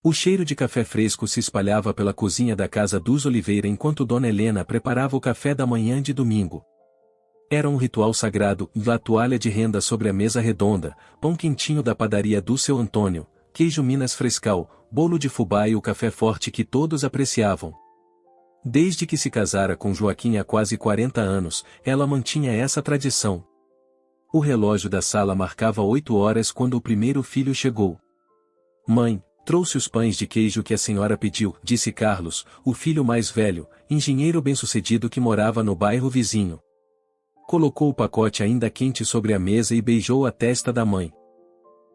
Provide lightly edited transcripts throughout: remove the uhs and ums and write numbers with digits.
O cheiro de café fresco se espalhava pela cozinha da casa dos Oliveira enquanto Dona Helena preparava o café da manhã de domingo. Era um ritual sagrado, a toalha de renda sobre a mesa redonda, pão quentinho da padaria do seu Antônio, queijo Minas frescal, bolo de fubá e o café forte que todos apreciavam. Desde que se casara com Joaquim há quase 40 anos, ela mantinha essa tradição. O relógio da sala marcava 8 horas quando o primeiro filho chegou. Mãe, trouxe os pães de queijo que a senhora pediu, disse Carlos, o filho mais velho, engenheiro bem-sucedido que morava no bairro vizinho. Colocou o pacote ainda quente sobre a mesa e beijou a testa da mãe.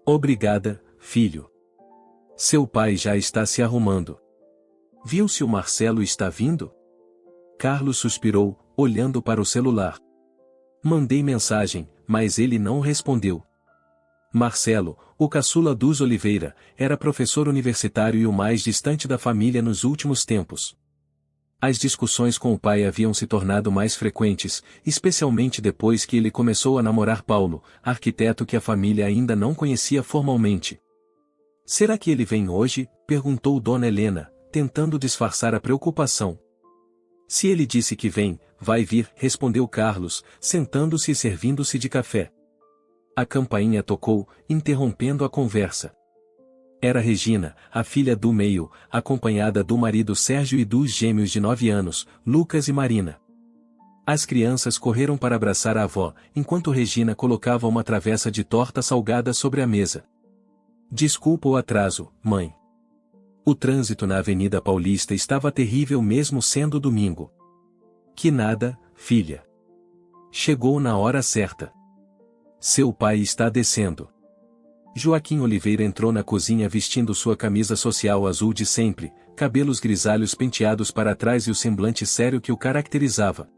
Obrigada, filho. Seu pai já está se arrumando. Viu se o Marcelo está vindo? Carlos suspirou, olhando para o celular. Mandei mensagem, mas ele não respondeu. Marcelo, o caçula dos Oliveira, era professor universitário e o mais distante da família nos últimos tempos. As discussões com o pai haviam se tornado mais frequentes, especialmente depois que ele começou a namorar Paulo, arquiteto que a família ainda não conhecia formalmente. Será que ele vem hoje? Perguntou Dona Helena, tentando disfarçar a preocupação. Se ele disse que vem, vai vir, respondeu Carlos, sentando-se e servindo-se de café. A campainha tocou, interrompendo a conversa. Era Regina, a filha do meio, acompanhada do marido Sérgio e dos gêmeos de 9 anos, Lucas e Marina. As crianças correram para abraçar a avó, enquanto Regina colocava uma travessa de torta salgada sobre a mesa. Desculpa o atraso, mãe. O trânsito na Avenida Paulista estava terrível mesmo sendo domingo. Que nada, filha. Chegou na hora certa. Seu pai está descendo. Joaquim Oliveira entrou na cozinha vestindo sua camisa social azul de sempre, cabelos grisalhos penteados para trás e o semblante sério que o caracterizava.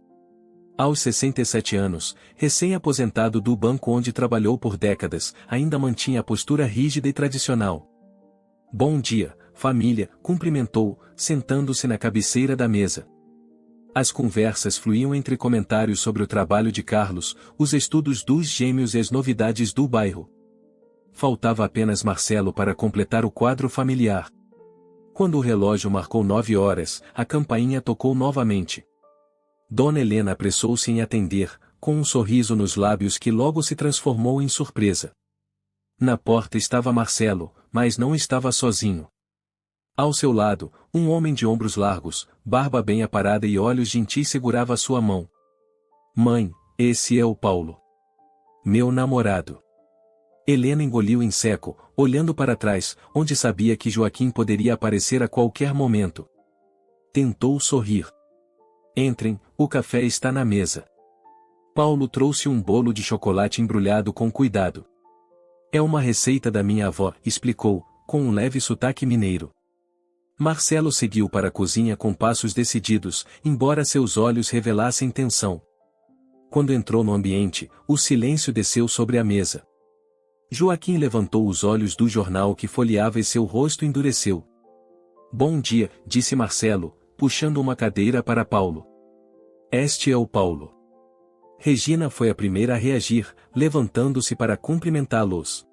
Aos 67 anos, recém-aposentado do banco onde trabalhou por décadas, ainda mantinha a postura rígida e tradicional. Bom dia, família, cumprimentou, sentando-se na cabeceira da mesa. As conversas fluíam entre comentários sobre o trabalho de Carlos, os estudos dos gêmeos e as novidades do bairro. Faltava apenas Marcelo para completar o quadro familiar. Quando o relógio marcou 9 horas, a campainha tocou novamente. Dona Helena apressou-se em atender, com um sorriso nos lábios que logo se transformou em surpresa. Na porta estava Marcelo, mas não estava sozinho. Ao seu lado, um homem de ombros largos, barba bem aparada e olhos gentis segurava sua mão. Mãe, esse é o Paulo. Meu namorado. Helena engoliu em seco, olhando para trás, onde sabia que Joaquim poderia aparecer a qualquer momento. Tentou sorrir. Entrem, o café está na mesa. Paulo trouxe um bolo de chocolate embrulhado com cuidado. É uma receita da minha avó, explicou, com um leve sotaque mineiro. Marcelo seguiu para a cozinha com passos decididos, embora seus olhos revelassem tensão. Quando entrou no ambiente, o silêncio desceu sobre a mesa. Joaquim levantou os olhos do jornal que folheava e seu rosto endureceu. Bom dia, disse Marcelo, puxando uma cadeira para Paulo. Este é o Paulo. Regina foi a primeira a reagir, levantando-se para cumprimentá-los.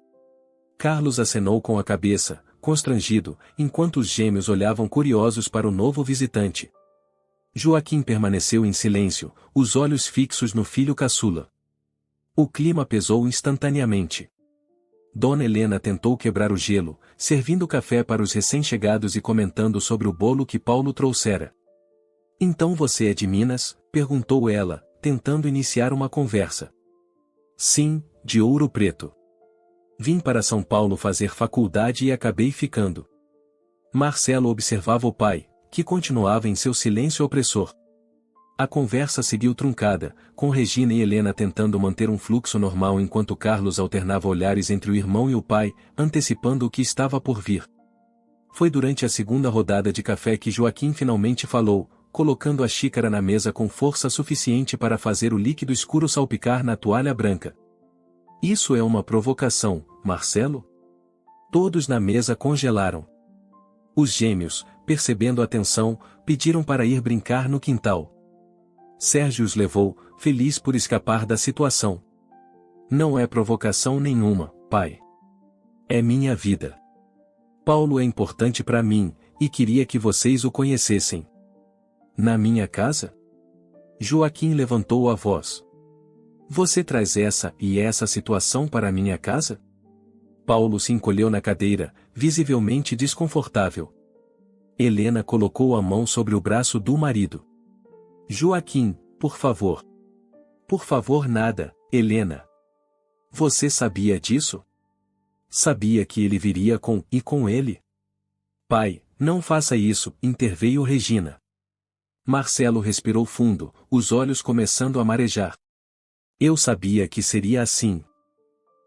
Carlos acenou com a cabeça, constrangido, enquanto os gêmeos olhavam curiosos para o novo visitante. Joaquim permaneceu em silêncio, os olhos fixos no filho caçula. O clima pesou instantaneamente. Dona Helena tentou quebrar o gelo, servindo café para os recém-chegados e comentando sobre o bolo que Paulo trouxera. Então você é de Minas? Perguntou ela, tentando iniciar uma conversa. Sim, de Ouro Preto. Vim para São Paulo fazer faculdade e acabei ficando. Marcelo observava o pai, que continuava em seu silêncio opressor. A conversa seguiu truncada, com Regina e Helena tentando manter um fluxo normal enquanto Carlos alternava olhares entre o irmão e o pai, antecipando o que estava por vir. Foi durante a segunda rodada de café que Joaquim finalmente falou, colocando a xícara na mesa com força suficiente para fazer o líquido escuro salpicar na toalha branca. Isso é uma provocação, Marcelo? Todos na mesa congelaram. Os gêmeos, percebendo a tensão, pediram para ir brincar no quintal. Sérgio os levou, feliz por escapar da situação. Não é provocação nenhuma, pai. É minha vida. Paulo é importante para mim, e queria que vocês o conhecessem. Na minha casa? Joaquim levantou a voz. Você traz essa e essa situação para a minha casa? Paulo se encolheu na cadeira, visivelmente desconfortável. Helena colocou a mão sobre o braço do marido. Joaquim, por favor. Por favor, nada, Helena. Você sabia disso? Sabia que ele viria com ele? Pai, não faça isso, interveio Regina. Marcelo respirou fundo, os olhos começando a marejar. Eu sabia que seria assim.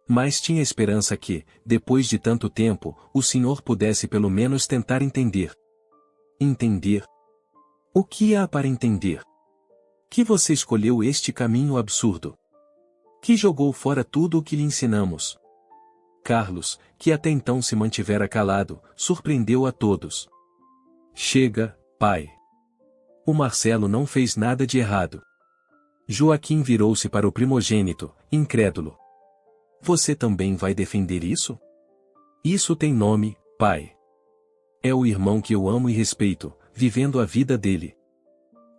Mas tinha esperança que, depois de tanto tempo, o senhor pudesse pelo menos tentar entender. Entender? O que há para entender? Que você escolheu este caminho absurdo. Que jogou fora tudo o que lhe ensinamos. Carlos, que até então se mantivera calado, surpreendeu a todos. Chega, pai. O Marcelo não fez nada de errado. Joaquim virou-se para o primogênito, incrédulo. Você também vai defender isso? Isso tem nome, pai. É o irmão que eu amo e respeito, vivendo a vida dele.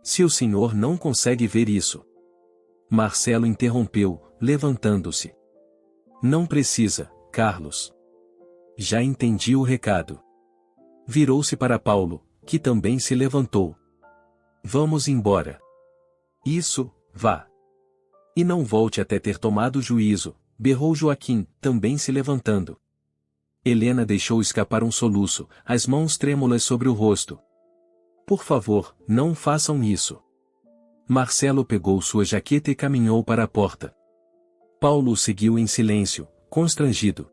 Se o senhor não consegue ver isso. Marcelo interrompeu, levantando-se. Não precisa, Carlos. Já entendi o recado. Virou-se para Paulo, que também se levantou. Vamos embora. Isso, vá. E não volte até ter tomado juízo, berrou Joaquim, também se levantando. Helena deixou escapar um soluço, as mãos trêmulas sobre o rosto. Por favor, não façam isso. Marcelo pegou sua jaqueta e caminhou para a porta. Paulo o seguiu em silêncio, constrangido.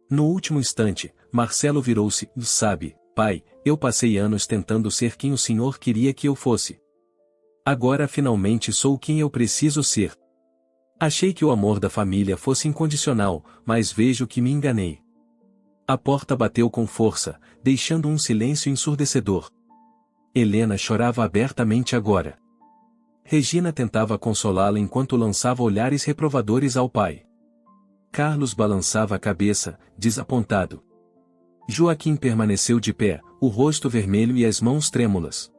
No último instante, Marcelo virou-se, sabe, pai, eu passei anos tentando ser quem o senhor queria que eu fosse. Agora finalmente sou quem eu preciso ser. Achei que o amor da família fosse incondicional, mas vejo que me enganei. A porta bateu com força, deixando um silêncio ensurdecedor. Helena chorava abertamente agora. Regina tentava consolá-la enquanto lançava olhares reprovadores ao pai. Carlos balançava a cabeça, desapontado. Joaquim permaneceu de pé, o rosto vermelho e as mãos trêmulas.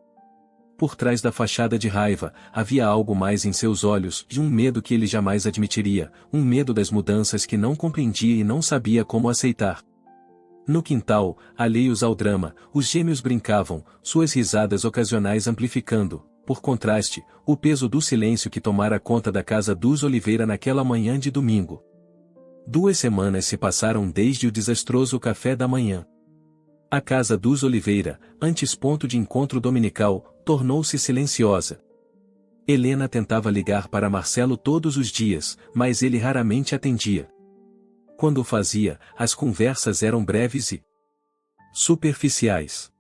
Por trás da fachada de raiva, havia algo mais em seus olhos, de um medo que ele jamais admitiria, um medo das mudanças que não compreendia e não sabia como aceitar. No quintal, alheios ao drama, os gêmeos brincavam, suas risadas ocasionais amplificando, por contraste, o peso do silêncio que tomara conta da casa dos Oliveira naquela manhã de domingo. 2 semanas se passaram desde o desastroso café da manhã. A casa dos Oliveira, antes ponto de encontro dominical, tornou-se silenciosa. Helena tentava ligar para Marcelo todos os dias, mas ele raramente atendia. Quando o fazia, as conversas eram breves e superficiais.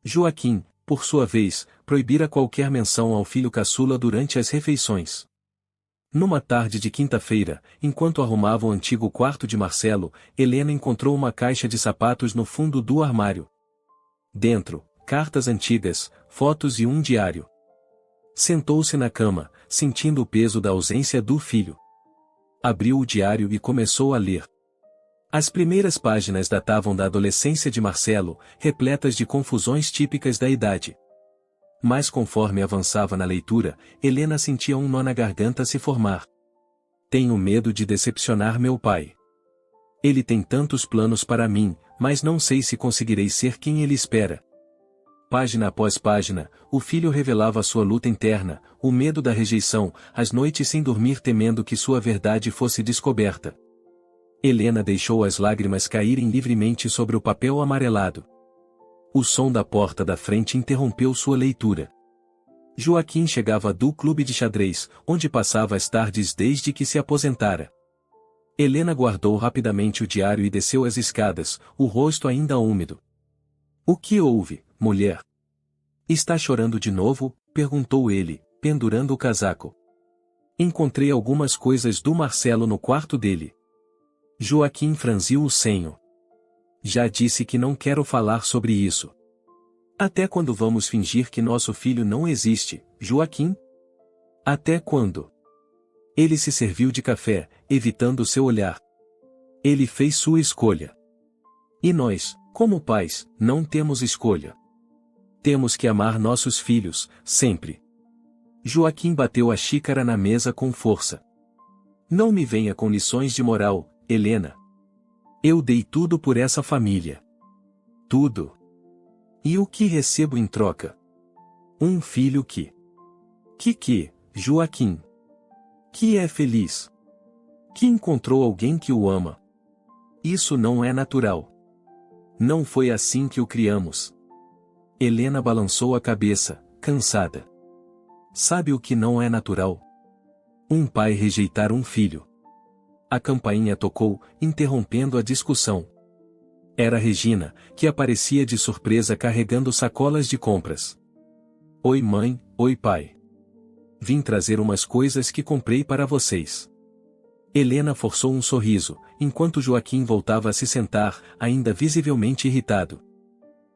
Joaquim, por sua vez, proibira qualquer menção ao filho caçula durante as refeições. Numa tarde de quinta-feira, enquanto arrumava o antigo quarto de Marcelo, Helena encontrou uma caixa de sapatos no fundo do armário. Dentro, cartas antigas, fotos e um diário. Sentou-se na cama, sentindo o peso da ausência do filho. Abriu o diário e começou a ler. As primeiras páginas datavam da adolescência de Marcelo, repletas de confusões típicas da idade. Mas conforme avançava na leitura, Helena sentia um nó na garganta se formar. Tenho medo de decepcionar meu pai. Ele tem tantos planos para mim, mas não sei se conseguirei ser quem ele espera. Página após página, o filho revelava sua luta interna, o medo da rejeição, as noites sem dormir temendo que sua verdade fosse descoberta. Helena deixou as lágrimas caírem livremente sobre o papel amarelado. O som da porta da frente interrompeu sua leitura. Joaquim chegava do clube de xadrez, onde passava as tardes desde que se aposentara. Helena guardou rapidamente o diário e desceu as escadas, o rosto ainda úmido. O que houve, mulher? Está chorando de novo? Perguntou ele, pendurando o casaco. Encontrei algumas coisas do Marcelo no quarto dele. Joaquim franziu o senho. Já disse que não quero falar sobre isso. Até quando vamos fingir que nosso filho não existe, Joaquim? Até quando? Ele se serviu de café, evitando seu olhar. Ele fez sua escolha. E nós, Como pais, não temos escolha. Temos que amar nossos filhos, sempre. Joaquim bateu a xícara na mesa com força. Não me venha com lições de moral, Helena. Eu dei tudo por essa família. Tudo. E o que recebo em troca? Um filho que, Joaquim? Que é feliz. Que encontrou alguém que o ama. Isso não é natural. Não foi assim que o criamos. Helena balançou a cabeça, cansada. Sabe o que não é natural? Um pai rejeitar um filho. A campainha tocou, interrompendo a discussão. Era Regina, que aparecia de surpresa carregando sacolas de compras. Oi mãe, oi pai. Vim trazer umas coisas que comprei para vocês. Helena forçou um sorriso, enquanto Joaquim voltava a se sentar, ainda visivelmente irritado.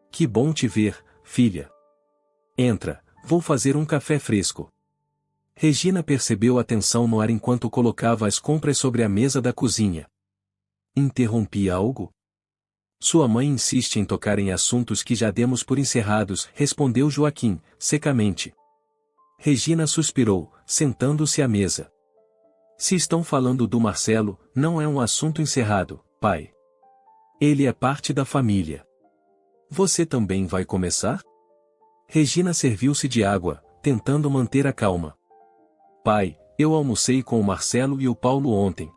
Que bom te ver, filha. Entra, vou fazer um café fresco. Regina percebeu a tensão no ar enquanto colocava as compras sobre a mesa da cozinha. Interrompi algo? Sua mãe insiste em tocar em assuntos que já demos por encerrados, respondeu Joaquim, secamente. Regina suspirou, sentando-se à mesa. Se estão falando do Marcelo, não é um assunto encerrado, pai. Ele é parte da família. Você também vai começar? Regina serviu-se de água, tentando manter a calma. Pai, eu almocei com o Marcelo e o Paulo ontem.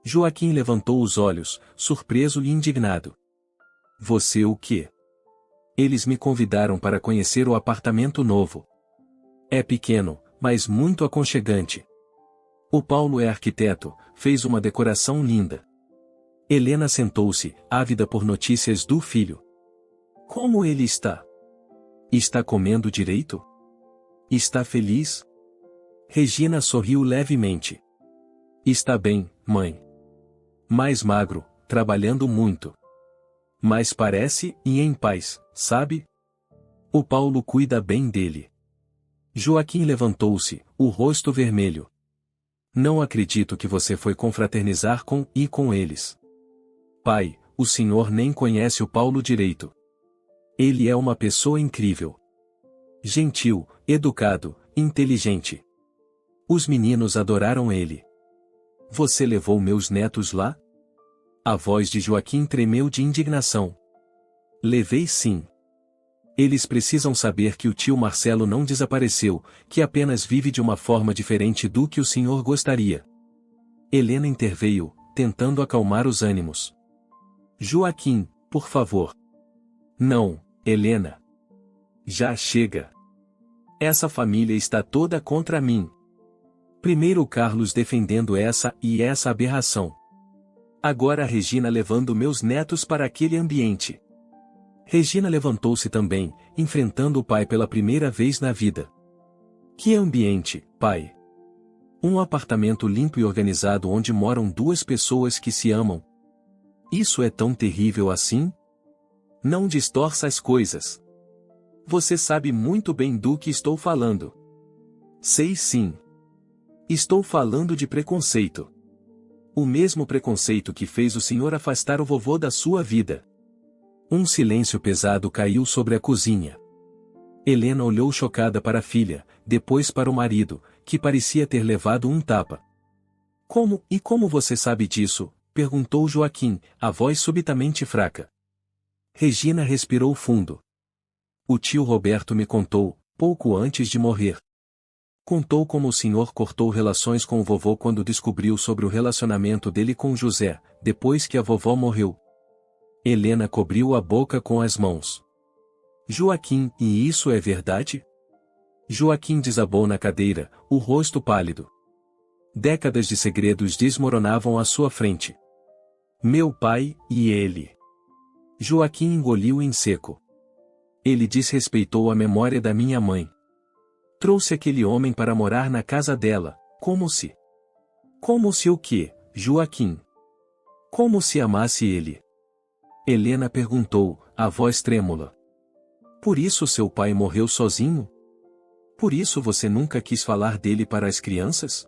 Joaquim levantou os olhos, surpreso e indignado. Você o quê? Eles me convidaram para conhecer o apartamento novo. É pequeno, mas muito aconchegante. O Paulo é arquiteto, fez uma decoração linda. Helena sentou-se, ávida por notícias do filho. Como ele está? Está comendo direito? Está feliz? Regina sorriu levemente. Está bem, mãe. Mais magro, trabalhando muito. Mas parece e em paz, sabe? O Paulo cuida bem dele. Joaquim levantou-se, o rosto vermelho. Não acredito que você foi confraternizar com eles. Pai, o senhor nem conhece o Paulo direito. Ele é uma pessoa incrível. Gentil, educado, inteligente. Os meninos adoraram ele. Você levou meus netos lá? A voz de Joaquim tremeu de indignação. Levei sim. Eles precisam saber que o tio Marcelo não desapareceu, que apenas vive de uma forma diferente do que o senhor gostaria. Helena interveio, tentando acalmar os ânimos. Joaquim, por favor. Não, Helena. Já chega. Essa família está toda contra mim. Primeiro Carlos defendendo essa aberração. Agora a Regina levando meus netos para aquele ambiente. Regina levantou-se também, enfrentando o pai pela primeira vez na vida. Que ambiente, pai? Um apartamento limpo e organizado onde moram duas pessoas que se amam. Isso é tão terrível assim? Não distorça as coisas. Você sabe muito bem do que estou falando. Sei sim. Estou falando de preconceito. O mesmo preconceito que fez o senhor afastar o vovô da sua vida. Um silêncio pesado caiu sobre a cozinha. Helena olhou chocada para a filha, depois para o marido, que parecia ter levado um tapa. Como você sabe disso? Perguntou Joaquim, a voz subitamente fraca. Regina respirou fundo. O tio Roberto me contou, pouco antes de morrer. Contou como o senhor cortou relações com o vovô quando descobriu sobre o relacionamento dele com José, depois que a vovó morreu. Helena cobriu a boca com as mãos. Joaquim, e isso é verdade? Joaquim desabou na cadeira, o rosto pálido. Décadas de segredos desmoronavam à sua frente. Meu pai, e ele. Joaquim engoliu em seco. Ele desrespeitou a memória da minha mãe. Trouxe aquele homem para morar na casa dela, como se... Como se o quê, Joaquim? Como se amasse ele? Helena perguntou, a voz trêmula. Por isso seu pai morreu sozinho? Por isso você nunca quis falar dele para as crianças?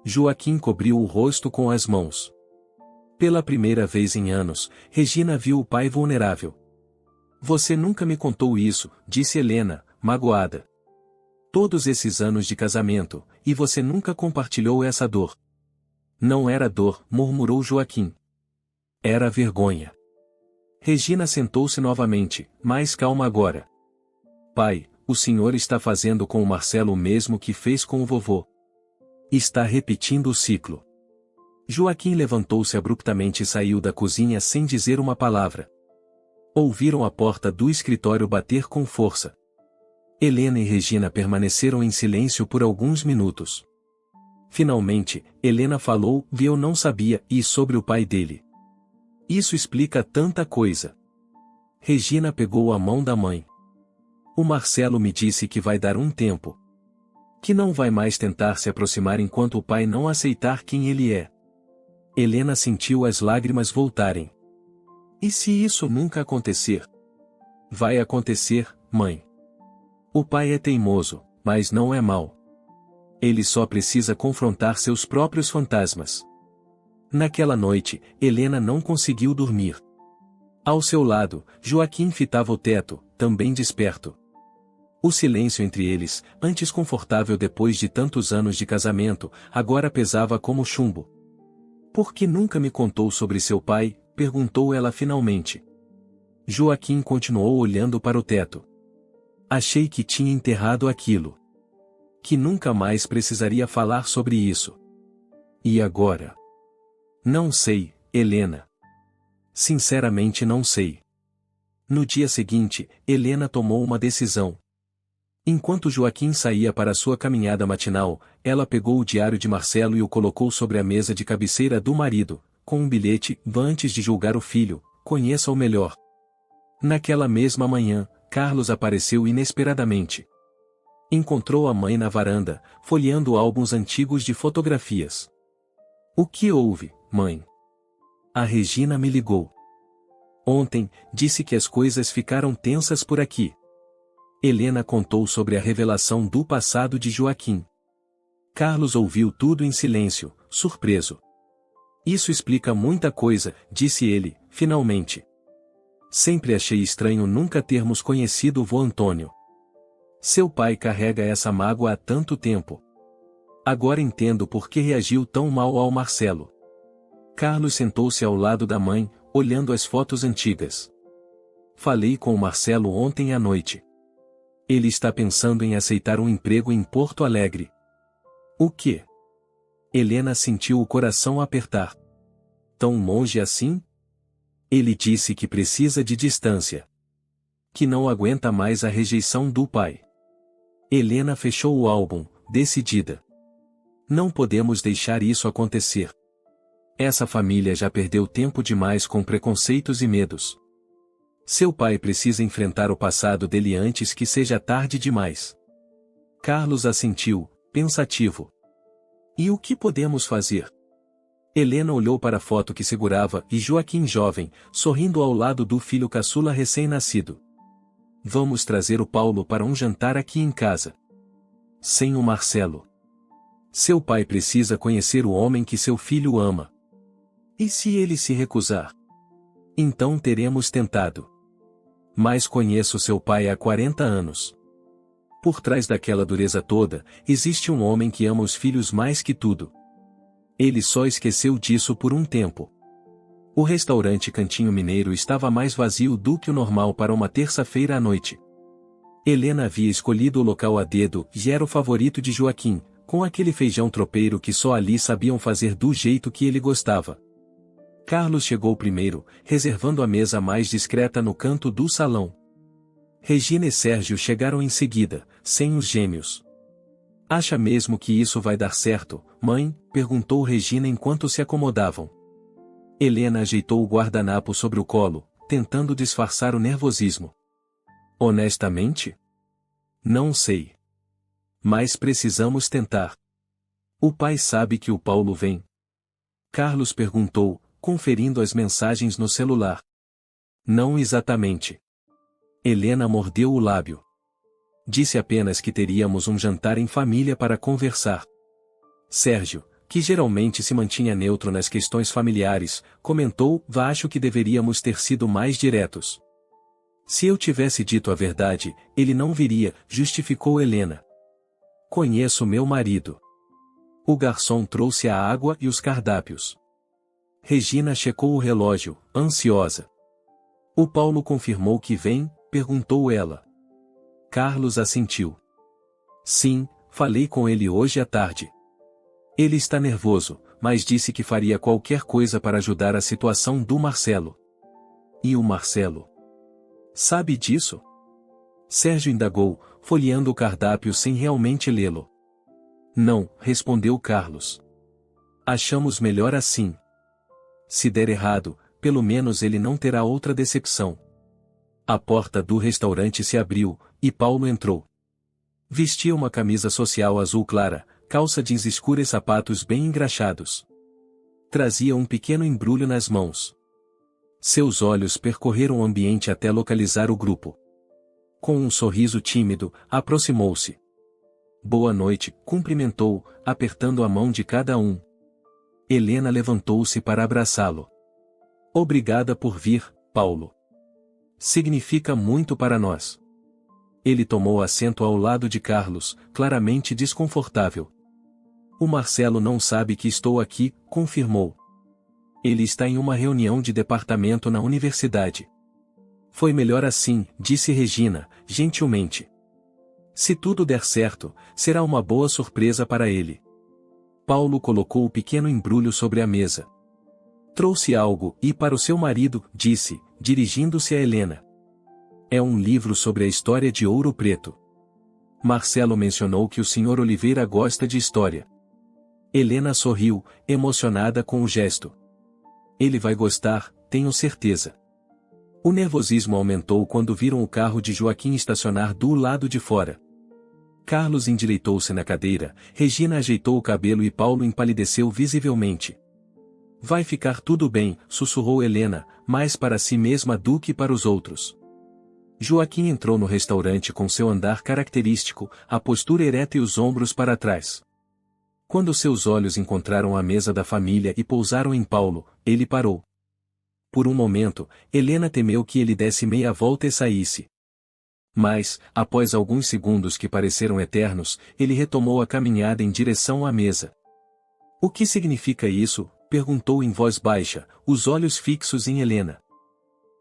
Joaquim cobriu o rosto com as mãos. Pela primeira vez em anos, Regina viu o pai vulnerável. Você nunca me contou isso, disse Helena, magoada. Todos esses anos de casamento, e você nunca compartilhou essa dor. Não era dor, murmurou Joaquim. Era vergonha. Regina sentou-se novamente, mais calma agora. Pai, o senhor está fazendo com o Marcelo o mesmo que fez com o vovô. Está repetindo o ciclo. Joaquim levantou-se abruptamente e saiu da cozinha sem dizer uma palavra. Ouviram a porta do escritório bater com força. Helena e Regina permaneceram em silêncio por alguns minutos. Finalmente, Helena falou: eu não sabia, e sobre o pai dele. Isso explica tanta coisa. Regina pegou a mão da mãe. O Marcelo me disse que vai dar um tempo. Que não vai mais tentar se aproximar enquanto o pai não aceitar quem ele é. Helena sentiu as lágrimas voltarem. E se isso nunca acontecer? Vai acontecer, mãe. O pai é teimoso, mas não é mau. Ele só precisa confrontar seus próprios fantasmas. Naquela noite, Helena não conseguiu dormir. Ao seu lado, Joaquim fitava o teto, também desperto. O silêncio entre eles, antes confortável depois de tantos anos de casamento, agora pesava como chumbo. Por que nunca me contou sobre seu pai? Perguntou ela finalmente. Joaquim continuou olhando para o teto. Achei que tinha enterrado aquilo. Que nunca mais precisaria falar sobre isso. E agora? Não sei, Helena. Sinceramente não sei. No dia seguinte, Helena tomou uma decisão. Enquanto Joaquim saía para sua caminhada matinal, ela pegou o diário de Marcelo e o colocou sobre a mesa de cabeceira do marido, com um bilhete: antes de julgar o filho, conheça-o melhor. Naquela mesma manhã, Carlos apareceu inesperadamente. Encontrou a mãe na varanda, folheando álbuns antigos de fotografias. O que houve, mãe? A Regina me ligou. Ontem, disse que as coisas ficaram tensas por aqui. Helena contou sobre a revelação do passado de Joaquim. Carlos ouviu tudo em silêncio, surpreso. Isso explica muita coisa, disse ele, finalmente. Sempre achei estranho nunca termos conhecido o vô Antônio. Seu pai carrega essa mágoa há tanto tempo. Agora entendo por que reagiu tão mal ao Marcelo. Carlos sentou-se ao lado da mãe, olhando as fotos antigas. Falei com o Marcelo ontem à noite. Ele está pensando em aceitar um emprego em Porto Alegre. O quê? Helena sentiu o coração apertar. Tão longe assim? Ele disse que precisa de distância. Que não aguenta mais a rejeição do pai. Helena fechou o álbum, decidida. Não podemos deixar isso acontecer. Essa família já perdeu tempo demais com preconceitos e medos. Seu pai precisa enfrentar o passado dele antes que seja tarde demais. Carlos assentiu, pensativo. E o que podemos fazer? Helena olhou para a foto que segurava e Joaquim jovem, sorrindo ao lado do filho caçula recém-nascido. Vamos trazer o Paulo para um jantar aqui em casa. Sem o Marcelo. Seu pai precisa conhecer o homem que seu filho ama. E se ele se recusar? Então teremos tentado. Mas conheço seu pai há 40 anos. Por trás daquela dureza toda, existe um homem que ama os filhos mais que tudo. Ele só esqueceu disso por um tempo. O restaurante Cantinho Mineiro estava mais vazio do que o normal para uma terça-feira à noite. Helena havia escolhido o local a dedo e era o favorito de Joaquim, com aquele feijão tropeiro que só ali sabiam fazer do jeito que ele gostava. Carlos chegou primeiro, reservando a mesa mais discreta no canto do salão. Regina e Sérgio chegaram em seguida, sem os gêmeos. Acha mesmo que isso vai dar certo, mãe? Perguntou Regina enquanto se acomodavam. Helena ajeitou o guardanapo sobre o colo, tentando disfarçar o nervosismo. Honestamente? Não sei. Mas precisamos tentar. O pai sabe que o Paulo vem? Carlos perguntou, conferindo as mensagens no celular. Não exatamente. Helena mordeu o lábio. Disse apenas que teríamos um jantar em família para conversar. Sérgio, que geralmente se mantinha neutro nas questões familiares, comentou: acho que deveríamos ter sido mais diretos. Se eu tivesse dito a verdade, ele não viria, justificou Helena. Conheço meu marido. O garçom trouxe a água e os cardápios. Regina checou o relógio, ansiosa. O Paulo confirmou que vem? Perguntou ela. Carlos assentiu. Sim, falei com ele hoje à tarde. Ele está nervoso, mas disse que faria qualquer coisa para ajudar a situação do Marcelo. E o Marcelo? Sabe disso? Sérgio indagou, folheando o cardápio sem realmente lê-lo. Não, respondeu Carlos. Achamos melhor assim. Se der errado, pelo menos ele não terá outra decepção. A porta do restaurante se abriu, e Paulo entrou. Vestia uma camisa social azul clara, calça jeans escura e sapatos bem engraxados. Trazia um pequeno embrulho nas mãos. Seus olhos percorreram o ambiente até localizar o grupo. Com um sorriso tímido, aproximou-se. Boa noite, cumprimentou, apertando a mão de cada um. Helena levantou-se para abraçá-lo. Obrigada por vir, Paulo. Significa muito para nós. Ele tomou assento ao lado de Carlos, claramente desconfortável. O Marcelo não sabe que estou aqui, confirmou. Ele está em uma reunião de departamento na universidade. Foi melhor assim, disse Regina, gentilmente. Se tudo der certo, será uma boa surpresa para ele. Paulo colocou o pequeno embrulho sobre a mesa. Trouxe algo, e para o seu marido, disse, dirigindo-se a Helena. É um livro sobre a história de Ouro Preto. Marcelo mencionou que o Sr. Oliveira gosta de história. Helena sorriu, emocionada com o gesto. Ele vai gostar, tenho certeza. O nervosismo aumentou quando viram o carro de Joaquim estacionar do lado de fora. Carlos endireitou-se na cadeira, Regina ajeitou o cabelo e Paulo empalideceu visivelmente. Vai ficar tudo bem, sussurrou Helena, mais para si mesma do que para os outros. Joaquim entrou no restaurante com seu andar característico, a postura ereta e os ombros para trás. Quando seus olhos encontraram a mesa da família e pousaram em Paulo, ele parou. Por um momento, Helena temeu que ele desse meia volta e saísse. Mas, após alguns segundos que pareceram eternos, ele retomou a caminhada em direção à mesa. O que significa isso? Perguntou em voz baixa, os olhos fixos em Helena.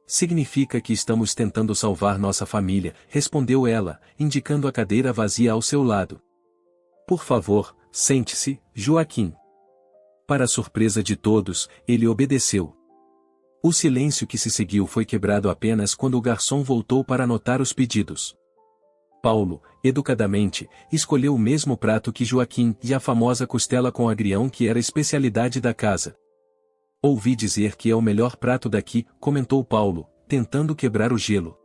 Significa que estamos tentando salvar nossa família, respondeu ela, indicando a cadeira vazia ao seu lado. Por favor, sente-se, Joaquim. Para surpresa de todos, ele obedeceu. O silêncio que se seguiu foi quebrado apenas quando o garçom voltou para anotar os pedidos. Paulo, educadamente, escolheu o mesmo prato que Joaquim e a famosa costela com agrião que era especialidade da casa. Ouvi dizer que é o melhor prato daqui, comentou Paulo, tentando quebrar o gelo.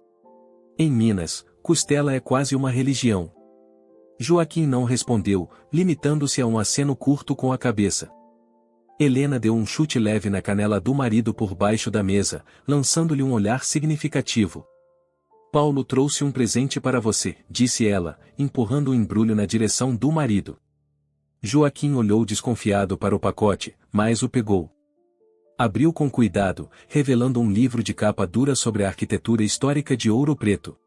Em Minas, costela é quase uma religião. Joaquim não respondeu, limitando-se a um aceno curto com a cabeça. Helena deu um chute leve na canela do marido por baixo da mesa, lançando-lhe um olhar significativo. Paulo trouxe um presente para você, disse ela, empurrando o embrulho na direção do marido. Joaquim olhou desconfiado para o pacote, mas o pegou. Abriu com cuidado, revelando um livro de capa dura sobre a arquitetura histórica de Ouro Preto.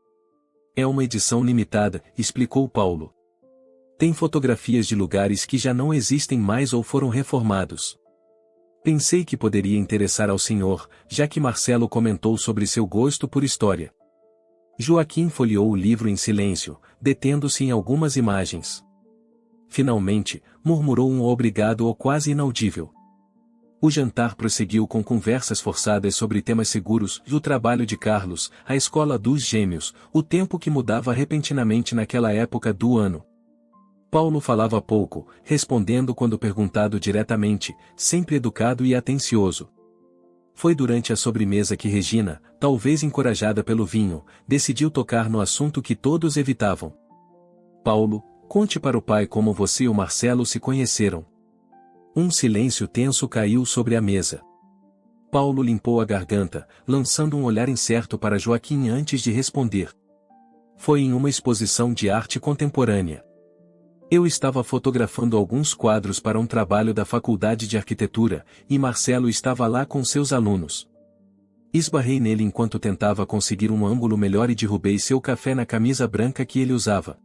É uma edição limitada, explicou Paulo. Tem fotografias de lugares que já não existem mais ou foram reformados. Pensei que poderia interessar ao senhor, já que Marcelo comentou sobre seu gosto por história. Joaquim folheou o livro em silêncio, detendo-se em algumas imagens. Finalmente, murmurou um obrigado ou quase inaudível. O jantar prosseguiu com conversas forçadas sobre temas seguros, o trabalho de Carlos, a escola dos gêmeos, o tempo que mudava repentinamente naquela época do ano. Paulo falava pouco, respondendo quando perguntado diretamente, sempre educado e atencioso. Foi durante a sobremesa que Regina, talvez encorajada pelo vinho, decidiu tocar no assunto que todos evitavam. Paulo, conte para o pai como você e o Marcelo se conheceram. Um silêncio tenso caiu sobre a mesa. Paulo limpou a garganta, lançando um olhar incerto para Joaquim antes de responder. Foi em uma exposição de arte contemporânea. Eu estava fotografando alguns quadros para um trabalho da Faculdade de Arquitetura, e Marcelo estava lá com seus alunos. Esbarrei nele enquanto tentava conseguir um ângulo melhor e derrubei seu café na camisa branca que ele usava.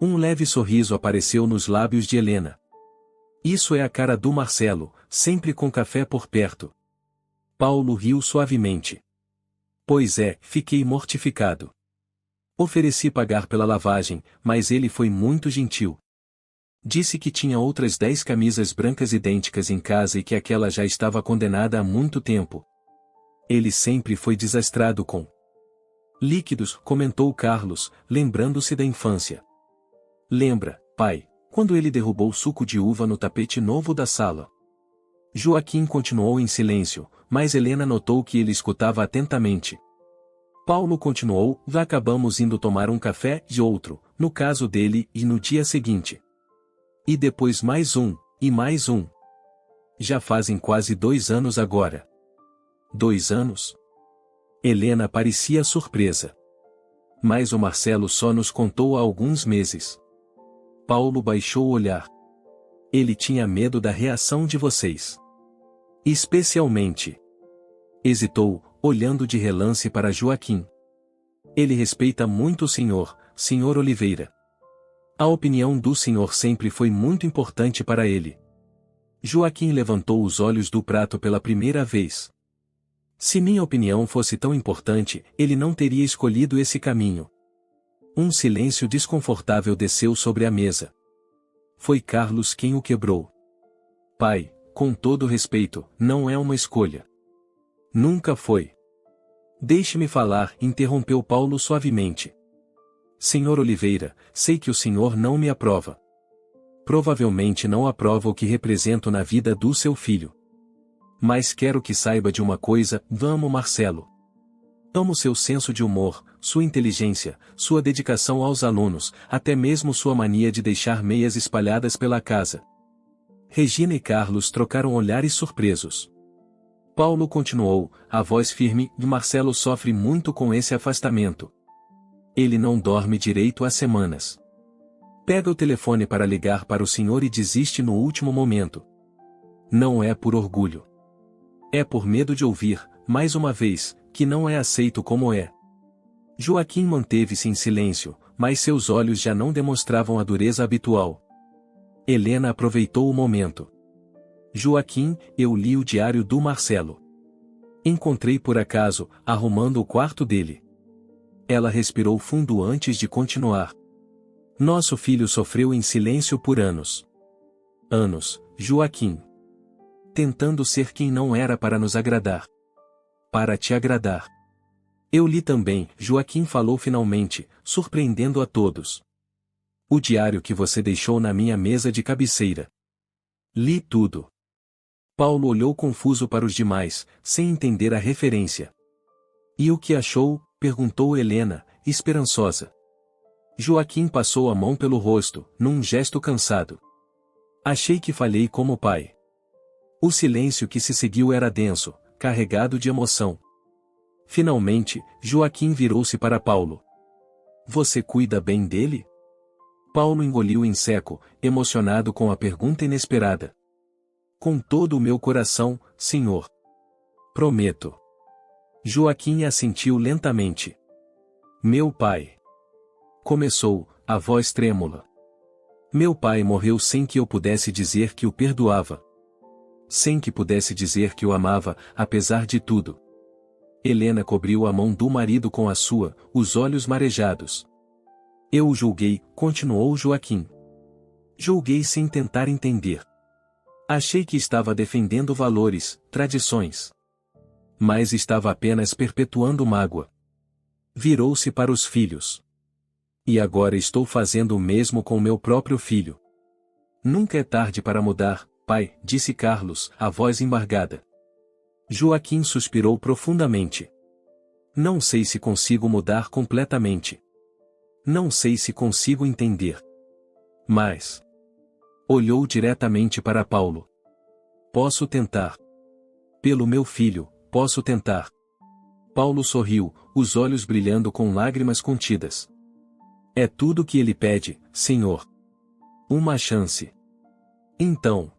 Um leve sorriso apareceu nos lábios de Helena. Isso é a cara do Marcelo, sempre com café por perto. Paulo riu suavemente. Pois é, fiquei mortificado. Ofereci pagar pela lavagem, mas ele foi muito gentil. Disse que tinha outras 10 camisas brancas idênticas em casa e que aquela já estava condenada há muito tempo. Ele sempre foi desastrado com líquidos, comentou Carlos, lembrando-se da infância. Lembra, pai, quando ele derrubou o suco de uva no tapete novo da sala? Joaquim continuou em silêncio, mas Helena notou que ele escutava atentamente. Paulo continuou, acabamos indo tomar um café e outro, no caso dele, e no dia seguinte. E depois mais um, e mais um. Já fazem quase 2 anos agora. 2 anos? Helena parecia surpresa. Mas o Marcelo só nos contou há alguns meses. Paulo baixou o olhar. Ele tinha medo da reação de vocês. Especialmente. Hesitou, olhando de relance para Joaquim. Ele respeita muito o senhor Oliveira. A opinião do senhor sempre foi muito importante para ele. Joaquim levantou os olhos do prato pela primeira vez. Se minha opinião fosse tão importante, ele não teria escolhido esse caminho. Um silêncio desconfortável desceu sobre a mesa. Foi Carlos quem o quebrou. Pai, com todo respeito, não é uma escolha. Nunca foi. Deixe-me falar, interrompeu Paulo suavemente. Senhor Oliveira, sei que o senhor não me aprova. Provavelmente não aprova o que represento na vida do seu filho. Mas quero que saiba de uma coisa, amo Marcelo. Amo seu senso de humor, sua inteligência, sua dedicação aos alunos, até mesmo sua mania de deixar meias espalhadas pela casa. Regina e Carlos trocaram olhares surpresos. Paulo continuou, a voz firme, e Marcelo sofre muito com esse afastamento. Ele não dorme direito há semanas. Pega o telefone para ligar para o senhor e desiste no último momento. Não é por orgulho. É por medo de ouvir, mais uma vez, que não é aceito como é. Joaquim manteve-se em silêncio, mas seus olhos já não demonstravam a dureza habitual. Helena aproveitou o momento. Joaquim, eu li o diário do Marcelo. Encontrei por acaso, arrumando o quarto dele. Ela respirou fundo antes de continuar. Nosso filho sofreu em silêncio por anos. Anos, Joaquim. Tentando ser quem não era para nos agradar. Para te agradar. Eu li também, Joaquim falou finalmente, surpreendendo a todos. O diário que você deixou na minha mesa de cabeceira. Li tudo. Paulo olhou confuso para os demais, sem entender a referência. E o que achou? Perguntou Helena, esperançosa. Joaquim passou a mão pelo rosto, num gesto cansado. Achei que falhei como pai. O silêncio que se seguiu era denso, carregado de emoção. Finalmente, Joaquim virou-se para Paulo. Você cuida bem dele? Paulo engoliu em seco, emocionado com a pergunta inesperada. Com todo o meu coração, senhor. Prometo. Joaquim assentiu lentamente. Meu pai. Começou, a voz trêmula. Meu pai morreu sem que eu pudesse dizer que o perdoava. Sem que pudesse dizer que o amava, apesar de tudo. Helena cobriu a mão do marido com a sua, os olhos marejados. Eu o julguei, continuou Joaquim. Julguei sem tentar entender. Achei que estava defendendo valores, tradições. Mas estava apenas perpetuando mágoa. Virou-se para os filhos. E agora estou fazendo o mesmo com meu próprio filho. Nunca é tarde para mudar, pai, disse Carlos, a voz embargada. Joaquim suspirou profundamente. Não sei se consigo mudar completamente. Não sei se consigo entender. Mas... Olhou diretamente para Paulo. Posso tentar. Pelo meu filho, posso tentar. Paulo sorriu, os olhos brilhando com lágrimas contidas. É tudo o que ele pede, senhor. Uma chance. Então.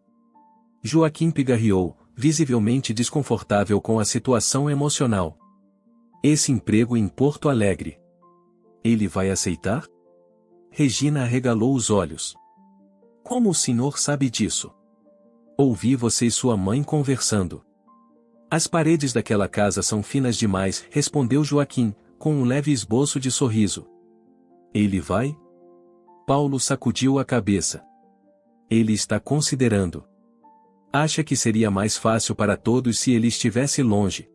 Joaquim pigarreou, visivelmente desconfortável com a situação emocional. Esse emprego em Porto Alegre. Ele vai aceitar? Regina arregalou os olhos. Como o senhor sabe disso? Ouvi você e sua mãe conversando. As paredes daquela casa são finas demais, respondeu Joaquim, com um leve esboço de sorriso. Ele vai? Paulo sacudiu a cabeça. Ele está considerando. Acha que seria mais fácil para todos se ele estivesse longe.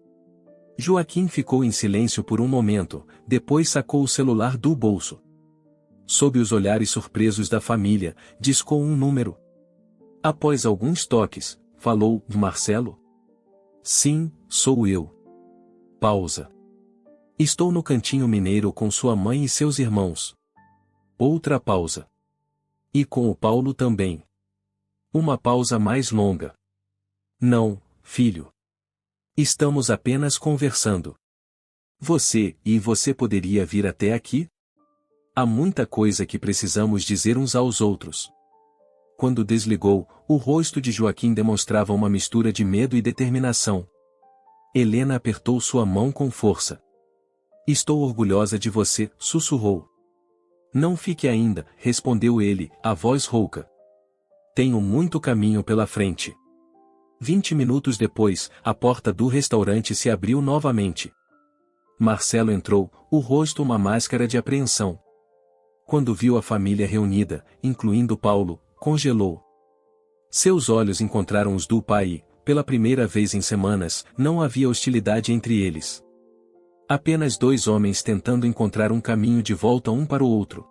Joaquim ficou em silêncio por um momento, depois sacou o celular do bolso. Sob os olhares surpresos da família, discou um número. Após alguns toques, falou: Marcelo? Sim, sou eu. Pausa. Estou no Cantinho Mineiro com sua mãe e seus irmãos. Outra pausa. E com o Paulo também. Uma pausa mais longa. Não, filho. Estamos apenas conversando. Você poderia vir até aqui? Há muita coisa que precisamos dizer uns aos outros. Quando desligou, o rosto de Joaquim demonstrava uma mistura de medo e determinação. Helena apertou sua mão com força. Estou orgulhosa de você, sussurrou. Não fique ainda, respondeu ele, a voz rouca. Tenho muito caminho pela frente. 20 minutos depois, a porta do restaurante se abriu novamente. Marcelo entrou, o rosto uma máscara de apreensão. Quando viu a família reunida, incluindo Paulo, congelou. Seus olhos encontraram os do pai e, pela primeira vez em semanas, não havia hostilidade entre eles. Apenas dois homens tentando encontrar um caminho de volta um para o outro.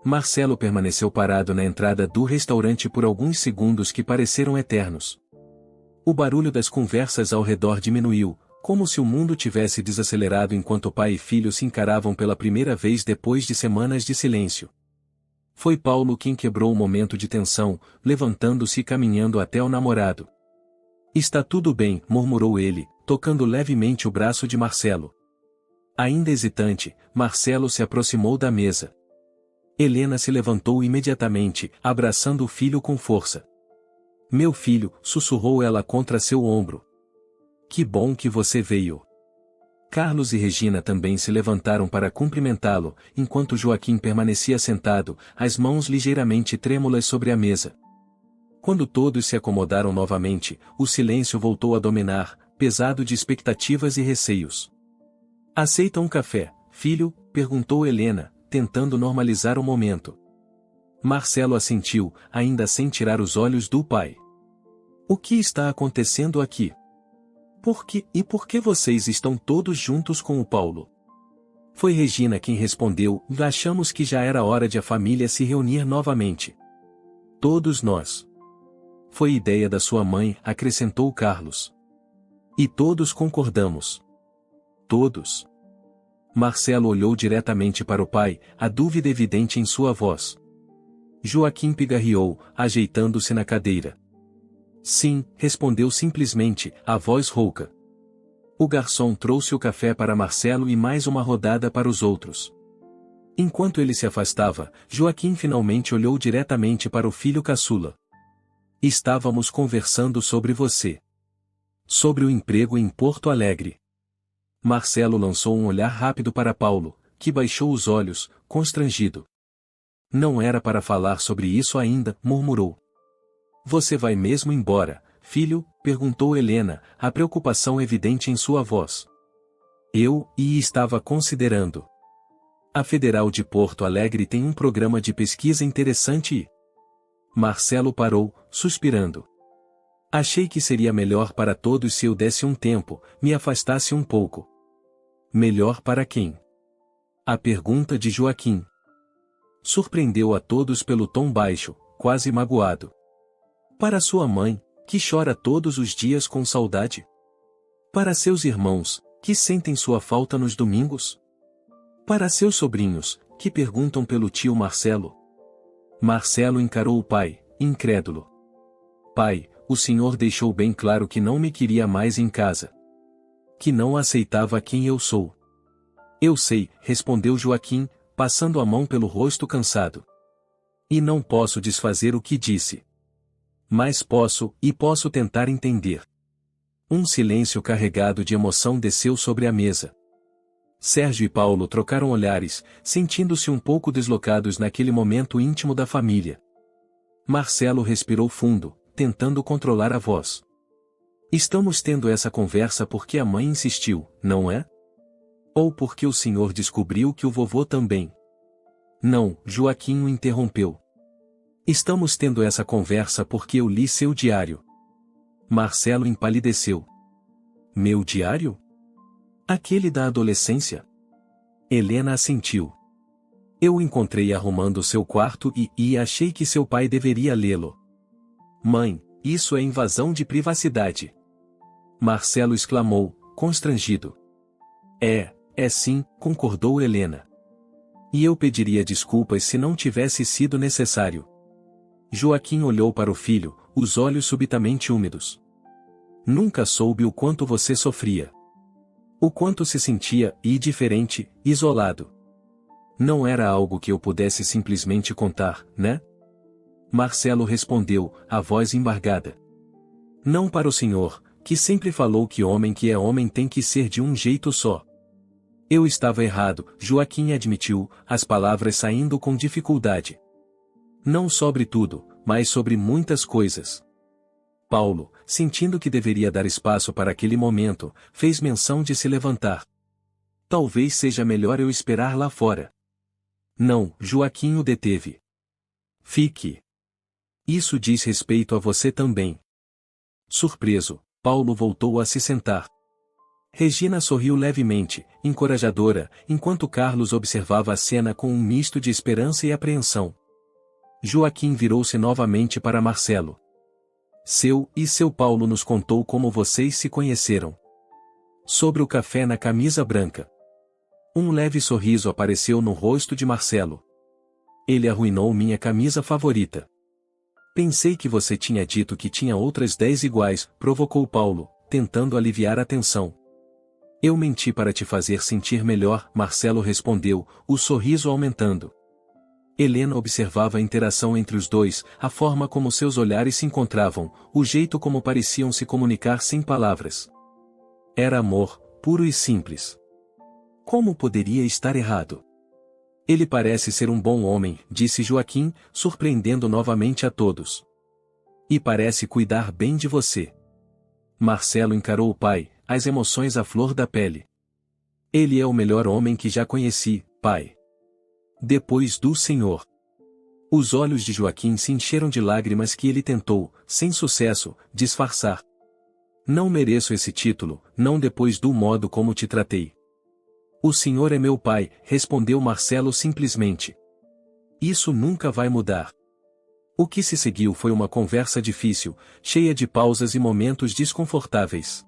Marcelo permaneceu parado na entrada do restaurante por alguns segundos que pareceram eternos. O barulho das conversas ao redor diminuiu, como se o mundo tivesse desacelerado enquanto pai e filho se encaravam pela primeira vez depois de semanas de silêncio. Foi Paulo quem quebrou o momento de tensão, levantando-se e caminhando até o namorado. Está tudo bem, murmurou ele, tocando levemente o braço de Marcelo. Ainda hesitante, Marcelo se aproximou da mesa. Helena se levantou imediatamente, abraçando o filho com força. Meu filho, sussurrou ela contra seu ombro. Que bom que você veio. Carlos e Regina também se levantaram para cumprimentá-lo, enquanto Joaquim permanecia sentado, as mãos ligeiramente trêmulas sobre a mesa. Quando todos se acomodaram novamente, o silêncio voltou a dominar, pesado de expectativas e receios. Aceita um café, filho? Perguntou Helena, tentando normalizar o momento. Marcelo assentiu, ainda sem tirar os olhos do pai. O que está acontecendo aqui? Por que vocês estão todos juntos com o Paulo? Foi Regina quem respondeu: achamos que já era hora de a família se reunir novamente. Todos nós. Foi ideia da sua mãe, acrescentou Carlos. E todos concordamos. Todos. Marcelo olhou diretamente para o pai, a dúvida evidente em sua voz. Joaquim pigarreou, ajeitando-se na cadeira. Sim, respondeu simplesmente, a voz rouca. O garçom trouxe o café para Marcelo e mais uma rodada para os outros. Enquanto ele se afastava, Joaquim finalmente olhou diretamente para o filho caçula. Estávamos conversando sobre você. Sobre o emprego em Porto Alegre. Marcelo lançou um olhar rápido para Paulo, que baixou os olhos, constrangido. Não era para falar sobre isso ainda, murmurou. Você vai mesmo embora, filho? Perguntou Helena, a preocupação evidente em sua voz. Estava considerando. A Federal de Porto Alegre tem um programa de pesquisa interessante e... Marcelo parou, suspirando. Achei que seria melhor para todos se eu desse um tempo, me afastasse um pouco. Melhor para quem? A pergunta de Joaquim. Surpreendeu a todos pelo tom baixo, quase magoado. Para sua mãe, que chora todos os dias com saudade? Para seus irmãos, que sentem sua falta nos domingos? Para seus sobrinhos, que perguntam pelo tio Marcelo? Marcelo encarou o pai, incrédulo. Pai, o senhor deixou bem claro que não me queria mais em casa. Que não aceitava quem eu sou. Eu sei, respondeu Joaquim, passando a mão pelo rosto cansado. E não posso desfazer o que disse. Mas posso tentar entender. Um silêncio carregado de emoção desceu sobre a mesa. Sérgio e Paulo trocaram olhares, sentindo-se um pouco deslocados naquele momento íntimo da família. Marcelo respirou fundo, tentando controlar a voz. Estamos tendo essa conversa porque a mãe insistiu, não é? Ou porque o senhor descobriu que o vovô também? Não, Joaquim o interrompeu. Estamos tendo essa conversa porque eu li seu diário. Marcelo empalideceu. Meu diário? Aquele da adolescência? Helena assentiu. Eu o encontrei arrumando seu quarto e achei que seu pai deveria lê-lo. Mãe, isso é invasão de privacidade. Marcelo exclamou, constrangido. É sim, concordou Helena. E eu pediria desculpas se não tivesse sido necessário. Joaquim olhou para o filho, os olhos subitamente úmidos. Nunca soube o quanto você sofria. O quanto se sentia, diferente, isolado. Não era algo que eu pudesse simplesmente contar, né? Marcelo respondeu, a voz embargada. Não para o senhor, que sempre falou que é homem tem que ser de um jeito só. Eu estava errado, Joaquim admitiu, as palavras saindo com dificuldade. Não sobre tudo, mas sobre muitas coisas. Paulo, sentindo que deveria dar espaço para aquele momento, fez menção de se levantar. Talvez seja melhor eu esperar lá fora. Não, Joaquim o deteve. Fique. Isso diz respeito a você também. Surpreso, Paulo voltou a se sentar. Regina sorriu levemente, encorajadora, enquanto Carlos observava a cena com um misto de esperança e apreensão. Joaquim virou-se novamente para Marcelo. Seu Paulo nos contou como vocês se conheceram. Sobre o café na camisa branca. Um leve sorriso apareceu no rosto de Marcelo. Ele arruinou minha camisa favorita. Pensei que você tinha dito que tinha outras 10 iguais, provocou Paulo, tentando aliviar a tensão. Eu menti para te fazer sentir melhor, Marcelo respondeu, o sorriso aumentando. Helena observava a interação entre os dois, a forma como seus olhares se encontravam, o jeito como pareciam se comunicar sem palavras. Era amor, puro e simples. Como poderia estar errado? Ele parece ser um bom homem, disse Joaquim, surpreendendo novamente a todos. E parece cuidar bem de você. Marcelo encarou o pai, as emoções à flor da pele. Ele é o melhor homem que já conheci, pai. Depois do Senhor. Os olhos de Joaquim se encheram de lágrimas que ele tentou, sem sucesso, disfarçar. Não mereço esse título, não depois do modo como te tratei. O senhor é meu pai, respondeu Marcelo simplesmente. Isso nunca vai mudar. O que se seguiu foi uma conversa difícil, cheia de pausas e momentos desconfortáveis.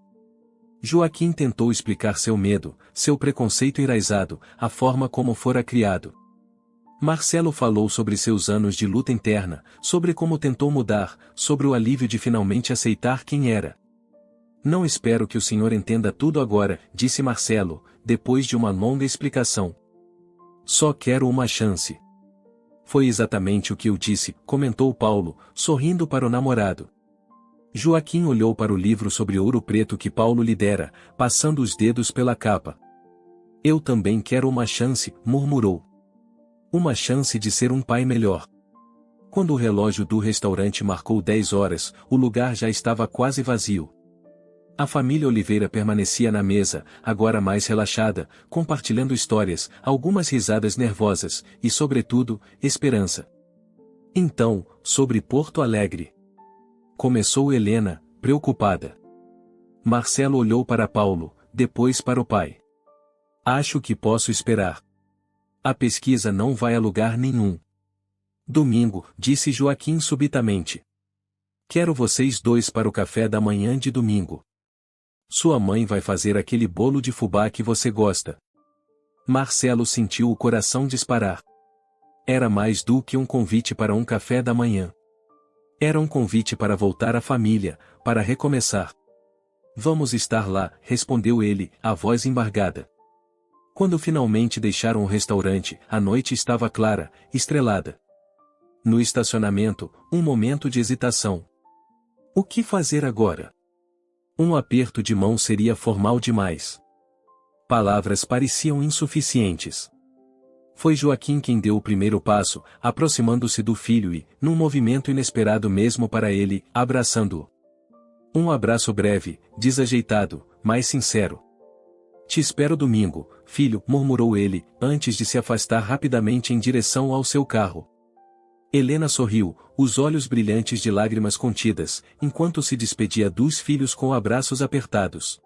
Joaquim tentou explicar seu medo, seu preconceito enraizado, a forma como fora criado. Marcelo falou sobre seus anos de luta interna, sobre como tentou mudar, sobre o alívio de finalmente aceitar quem era. Não espero que o senhor entenda tudo agora, disse Marcelo, depois de uma longa explicação. Só quero uma chance. Foi exatamente o que eu disse, comentou Paulo, sorrindo para o namorado. Joaquim olhou para o livro sobre ouro preto que Paulo lhe dera, passando os dedos pela capa. Eu também quero uma chance, murmurou. Uma chance de ser um pai melhor. Quando o relógio do restaurante marcou 10 horas, o lugar já estava quase vazio. A família Oliveira permanecia na mesa, agora mais relaxada, compartilhando histórias, algumas risadas nervosas, e sobretudo, esperança. Então, sobre Porto Alegre. Começou Helena, preocupada. Marcelo olhou para Paulo, depois para o pai. Acho que posso esperar. A pesquisa não vai a lugar nenhum. Domingo, disse Joaquim subitamente. Quero vocês dois para o café da manhã de domingo. Sua mãe vai fazer aquele bolo de fubá que você gosta. Marcelo sentiu o coração disparar. Era mais do que um convite para um café da manhã. Era um convite para voltar à família, para recomeçar. Vamos estar lá, respondeu ele, a voz embargada. Quando finalmente deixaram o restaurante, a noite estava clara, estrelada. No estacionamento, um momento de hesitação. O que fazer agora? Um aperto de mão seria formal demais. Palavras pareciam insuficientes. Foi Joaquim quem deu o primeiro passo, aproximando-se do filho e, num movimento inesperado mesmo para ele, abraçando-o. Um abraço breve, desajeitado, mas sincero. Te espero domingo, filho, murmurou ele, antes de se afastar rapidamente em direção ao seu carro. Helena sorriu, os olhos brilhantes de lágrimas contidas, enquanto se despedia dos filhos com abraços apertados.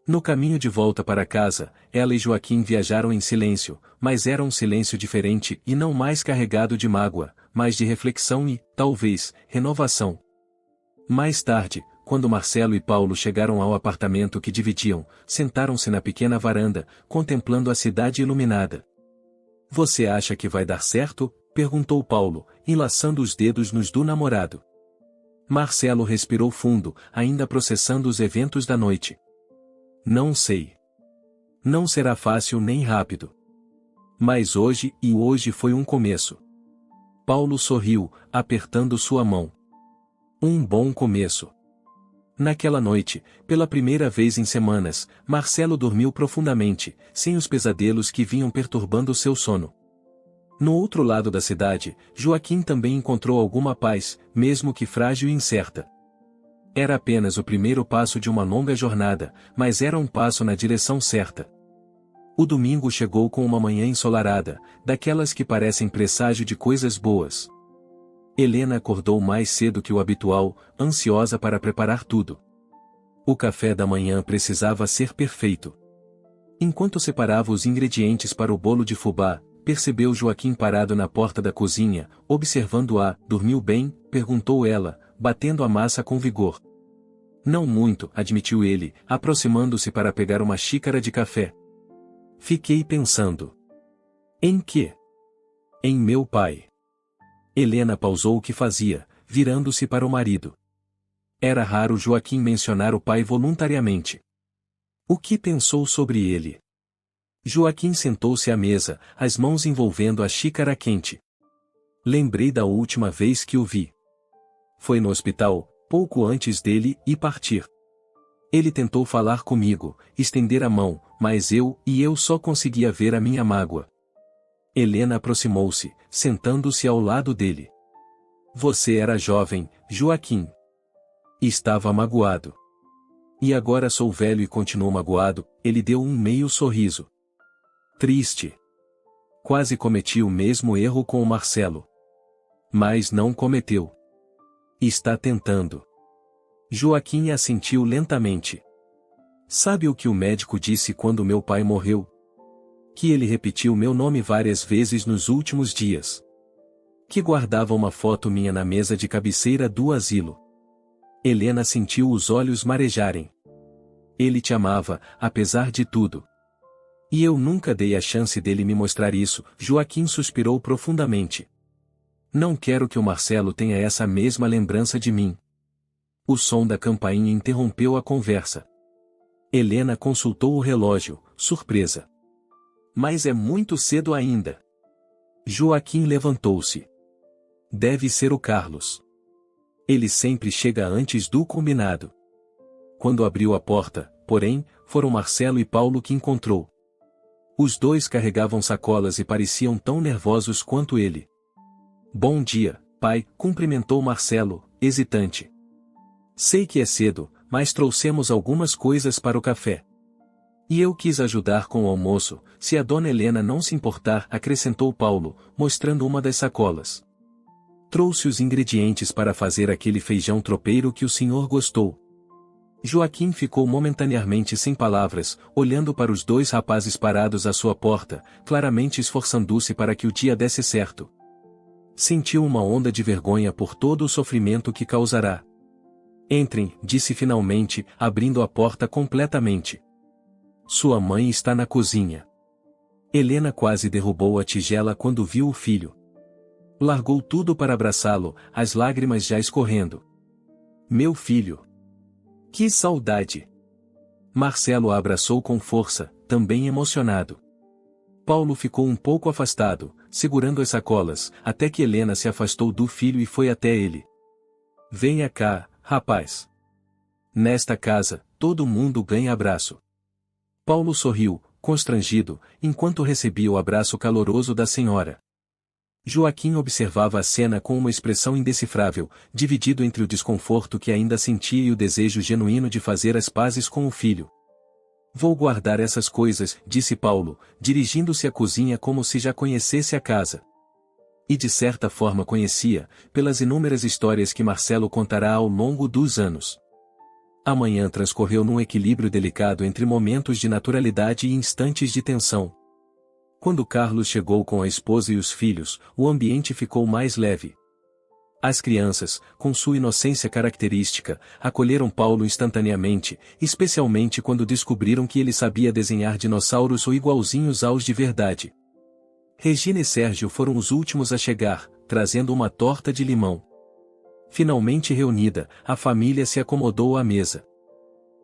No caminho de volta para casa, ela e Joaquim viajaram em silêncio, mas era um silêncio diferente e não mais carregado de mágoa, mas de reflexão e, talvez, renovação. Mais tarde, quando Marcelo e Paulo chegaram ao apartamento que dividiam, sentaram-se na pequena varanda, contemplando a cidade iluminada. Você acha que vai dar certo? Perguntou Paulo, enlaçando os dedos nos do namorado. Marcelo respirou fundo, ainda processando os eventos da noite. Não sei. Não será fácil nem rápido. Mas hoje foi um começo. Paulo sorriu, apertando sua mão. Um bom começo. Naquela noite, pela primeira vez em semanas, Marcelo dormiu profundamente, sem os pesadelos que vinham perturbando seu sono. No outro lado da cidade, Joaquim também encontrou alguma paz, mesmo que frágil e incerta. Era apenas o primeiro passo de uma longa jornada, mas era um passo na direção certa. O domingo chegou com uma manhã ensolarada, daquelas que parecem presságio de coisas boas. Helena acordou mais cedo que o habitual, ansiosa para preparar tudo. O café da manhã precisava ser perfeito. Enquanto separava os ingredientes para o bolo de fubá, percebeu Joaquim parado na porta da cozinha, observando-a. Dormiu bem? Perguntou ela, batendo a massa com vigor. Não muito, admitiu ele, aproximando-se para pegar uma xícara de café. Fiquei pensando. Em quê? Em meu pai. Helena pausou o que fazia, virando-se para o marido. Era raro Joaquim mencionar o pai voluntariamente. O que pensou sobre ele? Joaquim sentou-se à mesa, as mãos envolvendo a xícara quente. Lembrei da última vez que o vi. Foi no hospital, pouco antes dele ir partir. Ele tentou falar comigo, estender a mão, mas eu só conseguia ver a minha mágoa. Helena aproximou-se, sentando-se ao lado dele. Você era jovem, Joaquim. Estava magoado. E agora sou velho e continuo magoado. Ele deu um meio sorriso. Triste. Quase cometi o mesmo erro com o Marcelo. Mas não cometeu. Está tentando. Joaquim assentiu lentamente. Sabe o que o médico disse quando meu pai morreu? Que ele repetiu meu nome várias vezes nos últimos dias. Que guardava uma foto minha na mesa de cabeceira do asilo. Helena sentiu os olhos marejarem. Ele te amava, apesar de tudo. E eu nunca dei a chance dele me mostrar isso. Joaquim suspirou profundamente. Não quero que o Marcelo tenha essa mesma lembrança de mim. O som da campainha interrompeu a conversa. Helena consultou o relógio, surpresa. Mas é muito cedo ainda. Joaquim levantou-se. Deve ser o Carlos. Ele sempre chega antes do combinado. Quando abriu a porta, porém, foram Marcelo e Paulo que encontrou. Os dois carregavam sacolas e pareciam tão nervosos quanto ele. Bom dia, pai, cumprimentou Marcelo, hesitante. Sei que é cedo, mas trouxemos algumas coisas para o café. E eu quis ajudar com o almoço, se a dona Helena não se importar, acrescentou Paulo, mostrando uma das sacolas. Trouxe os ingredientes para fazer aquele feijão tropeiro que o senhor gostou. Joaquim ficou momentaneamente sem palavras, olhando para os dois rapazes parados à sua porta, claramente esforçando-se para que o dia desse certo. Sentiu uma onda de vergonha por todo o sofrimento que causará. Entrem, disse finalmente, abrindo a porta completamente. Sua mãe está na cozinha. Helena quase derrubou a tigela quando viu o filho. Largou tudo para abraçá-lo, as lágrimas já escorrendo. Meu filho! Que saudade! Marcelo a abraçou com força, também emocionado. Paulo ficou um pouco afastado, segurando as sacolas, até que Helena se afastou do filho e foi até ele. Venha cá, rapaz. Nesta casa, todo mundo ganha abraço. Paulo sorriu, constrangido, enquanto recebia o abraço caloroso da senhora. Joaquim observava a cena com uma expressão indecifrável, dividido entre o desconforto que ainda sentia e o desejo genuíno de fazer as pazes com o filho. Vou guardar essas coisas, disse Paulo, dirigindo-se à cozinha como se já conhecesse a casa. E de certa forma conhecia, pelas inúmeras histórias que Marcelo contará ao longo dos anos. A manhã transcorreu num equilíbrio delicado entre momentos de naturalidade e instantes de tensão. Quando Carlos chegou com a esposa e os filhos, o ambiente ficou mais leve. As crianças, com sua inocência característica, acolheram Paulo instantaneamente, especialmente quando descobriram que ele sabia desenhar dinossauros ou igualzinhos aos de verdade. Regina e Sérgio foram os últimos a chegar, trazendo uma torta de limão. Finalmente reunida, a família se acomodou à mesa.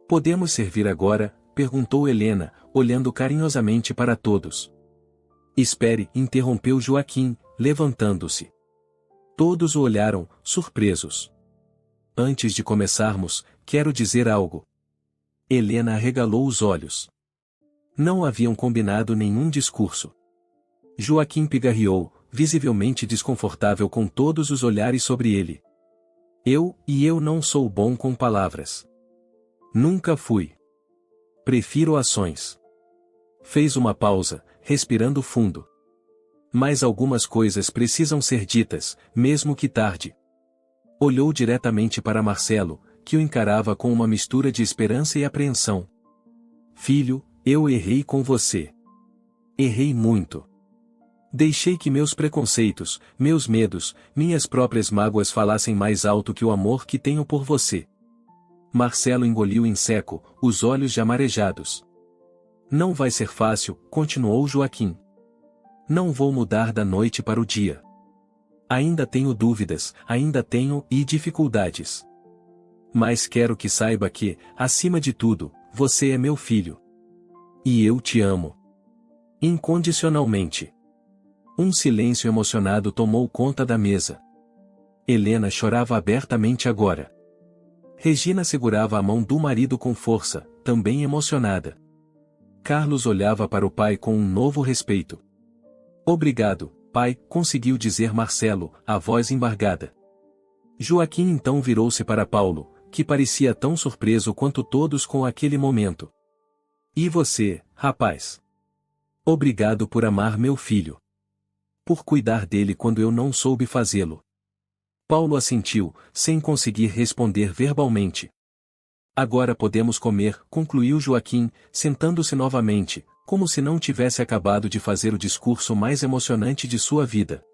Podemos servir agora? Perguntou Helena, olhando carinhosamente para todos. Espere, interrompeu Joaquim, levantando-se. Todos o olharam, surpresos. Antes de começarmos, quero dizer algo. Helena arregalou os olhos. Não haviam combinado nenhum discurso. Joaquim pigarreou, visivelmente desconfortável com todos os olhares sobre ele. Eu não sou bom com palavras. Nunca fui. Prefiro ações. Fez uma pausa, respirando fundo. Mas algumas coisas precisam ser ditas, mesmo que tarde. Olhou diretamente para Marcelo, que o encarava com uma mistura de esperança e apreensão. Filho, eu errei com você. Errei muito. Deixei que meus preconceitos, meus medos, minhas próprias mágoas falassem mais alto que o amor que tenho por você. Marcelo engoliu em seco, os olhos já marejados. Não vai ser fácil, continuou Joaquim. Não vou mudar da noite para o dia. Ainda tenho dúvidas, e dificuldades. Mas quero que saiba que, acima de tudo, você é meu filho. E eu te amo. Incondicionalmente. Um silêncio emocionado tomou conta da mesa. Helena chorava abertamente agora. Regina segurava a mão do marido com força, também emocionada. Carlos olhava para o pai com um novo respeito. Obrigado, pai, conseguiu dizer Marcelo, a voz embargada. Joaquim então virou-se para Paulo, que parecia tão surpreso quanto todos com aquele momento. E você, rapaz? Obrigado por amar meu filho. Por cuidar dele quando eu não soube fazê-lo. Paulo assentiu, sem conseguir responder verbalmente. Agora podemos comer, concluiu Joaquim, sentando-se novamente, como se não tivesse acabado de fazer o discurso mais emocionante de sua vida.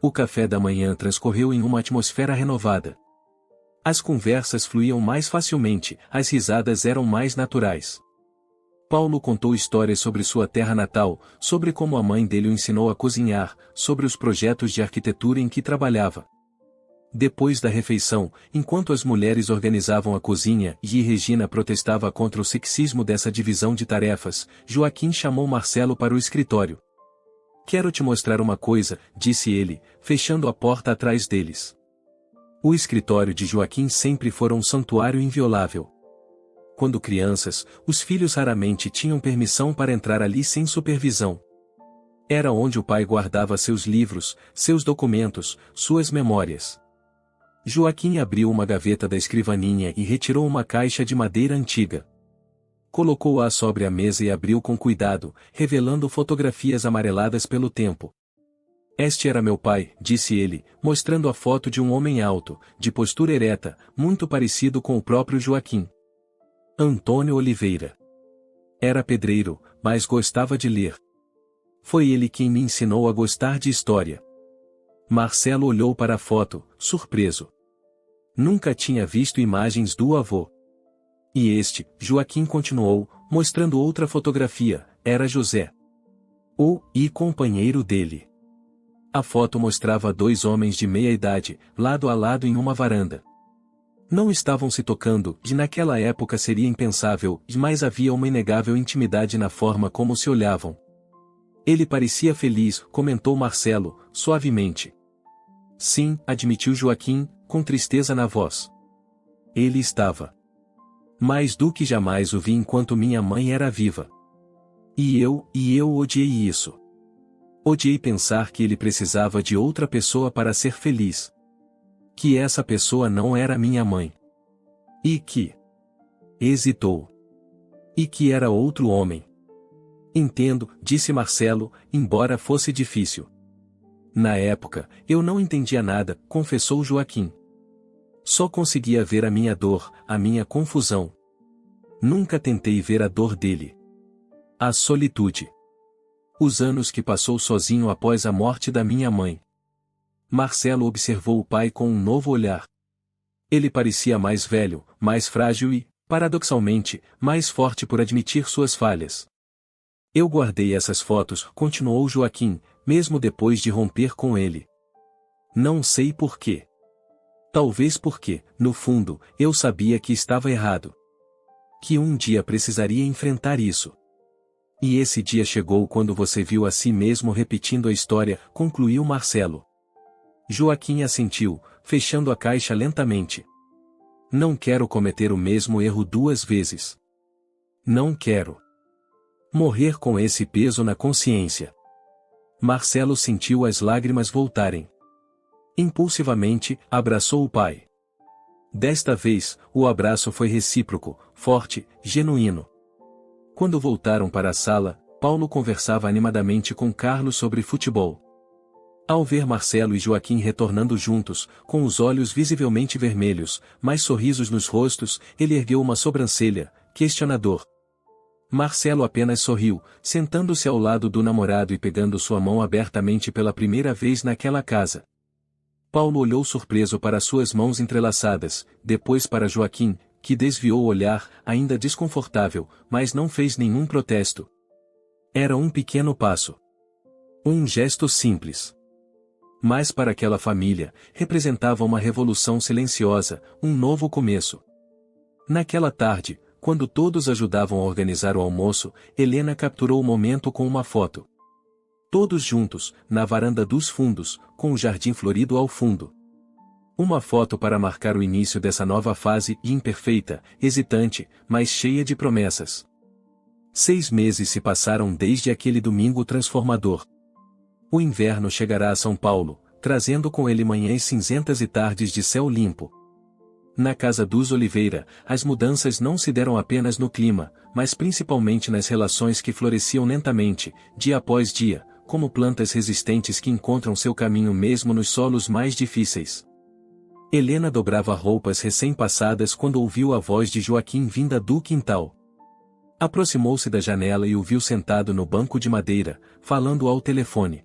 O café da manhã transcorreu em uma atmosfera renovada. As conversas fluíam mais facilmente, as risadas eram mais naturais. Paulo contou histórias sobre sua terra natal, sobre como a mãe dele o ensinou a cozinhar, sobre os projetos de arquitetura em que trabalhava. Depois da refeição, enquanto as mulheres organizavam a cozinha e Regina protestava contra o sexismo dessa divisão de tarefas, Joaquim chamou Marcelo para o escritório. Quero te mostrar uma coisa, disse ele, fechando a porta atrás deles. O escritório de Joaquim sempre fora um santuário inviolável. Quando crianças, os filhos raramente tinham permissão para entrar ali sem supervisão. Era onde o pai guardava seus livros, seus documentos, suas memórias. Joaquim abriu uma gaveta da escrivaninha e retirou uma caixa de madeira antiga. Colocou-a sobre a mesa e abriu com cuidado, revelando fotografias amareladas pelo tempo. Este era meu pai, disse ele, mostrando a foto de um homem alto, de postura ereta, muito parecido com o próprio Joaquim. Antônio Oliveira. Era pedreiro, mas gostava de ler. Foi ele quem me ensinou a gostar de história. Marcelo olhou para a foto, surpreso. Nunca tinha visto imagens do avô. E este, Joaquim continuou, mostrando outra fotografia, era José. Companheiro dele. A foto mostrava dois homens de meia idade, lado a lado em uma varanda. Não estavam se tocando, e naquela época seria impensável, mas havia uma inegável intimidade na forma como se olhavam. Ele parecia feliz, comentou Marcelo, suavemente. Sim, admitiu Joaquim, com tristeza na voz. Ele estava. Mais do que jamais o vi enquanto minha mãe era viva. E eu odiei isso. Odiei pensar que ele precisava de outra pessoa para ser feliz. Que essa pessoa não era minha mãe. E que... Hesitou. E que era outro homem. Entendo, disse Marcelo, embora fosse difícil. Na época, eu não entendia nada, confessou Joaquim. Só conseguia ver a minha dor, a minha confusão. Nunca tentei ver a dor dele. A solitude. Os anos que passou sozinho após a morte da minha mãe. Marcelo observou o pai com um novo olhar. Ele parecia mais velho, mais frágil e, paradoxalmente, mais forte por admitir suas falhas. Eu guardei essas fotos, continuou Joaquim, mesmo depois de romper com ele. Não sei por quê. Talvez porque, no fundo, eu sabia que estava errado. Que um dia precisaria enfrentar isso. E esse dia chegou quando você viu a si mesmo repetindo a história, concluiu Marcelo. Joaquim assentiu, fechando a caixa lentamente. Não quero cometer o mesmo erro 2 vezes. Não quero morrer com esse peso na consciência. Marcelo sentiu as lágrimas voltarem. Impulsivamente, abraçou o pai. Desta vez, o abraço foi recíproco, forte, genuíno. Quando voltaram para a sala, Paulo conversava animadamente com Carlos sobre futebol. Ao ver Marcelo e Joaquim retornando juntos, com os olhos visivelmente vermelhos, mas sorrisos nos rostos, ele ergueu uma sobrancelha, questionador. Marcelo apenas sorriu, sentando-se ao lado do namorado e pegando sua mão abertamente pela primeira vez naquela casa. Paulo olhou surpreso para suas mãos entrelaçadas, depois para Joaquim, que desviou o olhar, ainda desconfortável, mas não fez nenhum protesto. Era um pequeno passo. Um gesto simples. Mas para aquela família, representava uma revolução silenciosa, um novo começo. Naquela tarde, quando todos ajudavam a organizar o almoço, Helena capturou o momento com uma foto. Todos juntos, na varanda dos fundos, com o jardim florido ao fundo. Uma foto para marcar o início dessa nova fase, imperfeita, hesitante, mas cheia de promessas. 6 meses se passaram desde aquele domingo transformador. O inverno chegará a São Paulo, trazendo com ele manhãs cinzentas e tardes de céu limpo. Na casa dos Oliveira, as mudanças não se deram apenas no clima, mas principalmente nas relações que floresciam lentamente, dia após dia, como plantas resistentes que encontram seu caminho mesmo nos solos mais difíceis. Helena dobrava roupas recém-passadas quando ouviu a voz de Joaquim vinda do quintal. Aproximou-se da janela e o viu sentado no banco de madeira, falando ao telefone.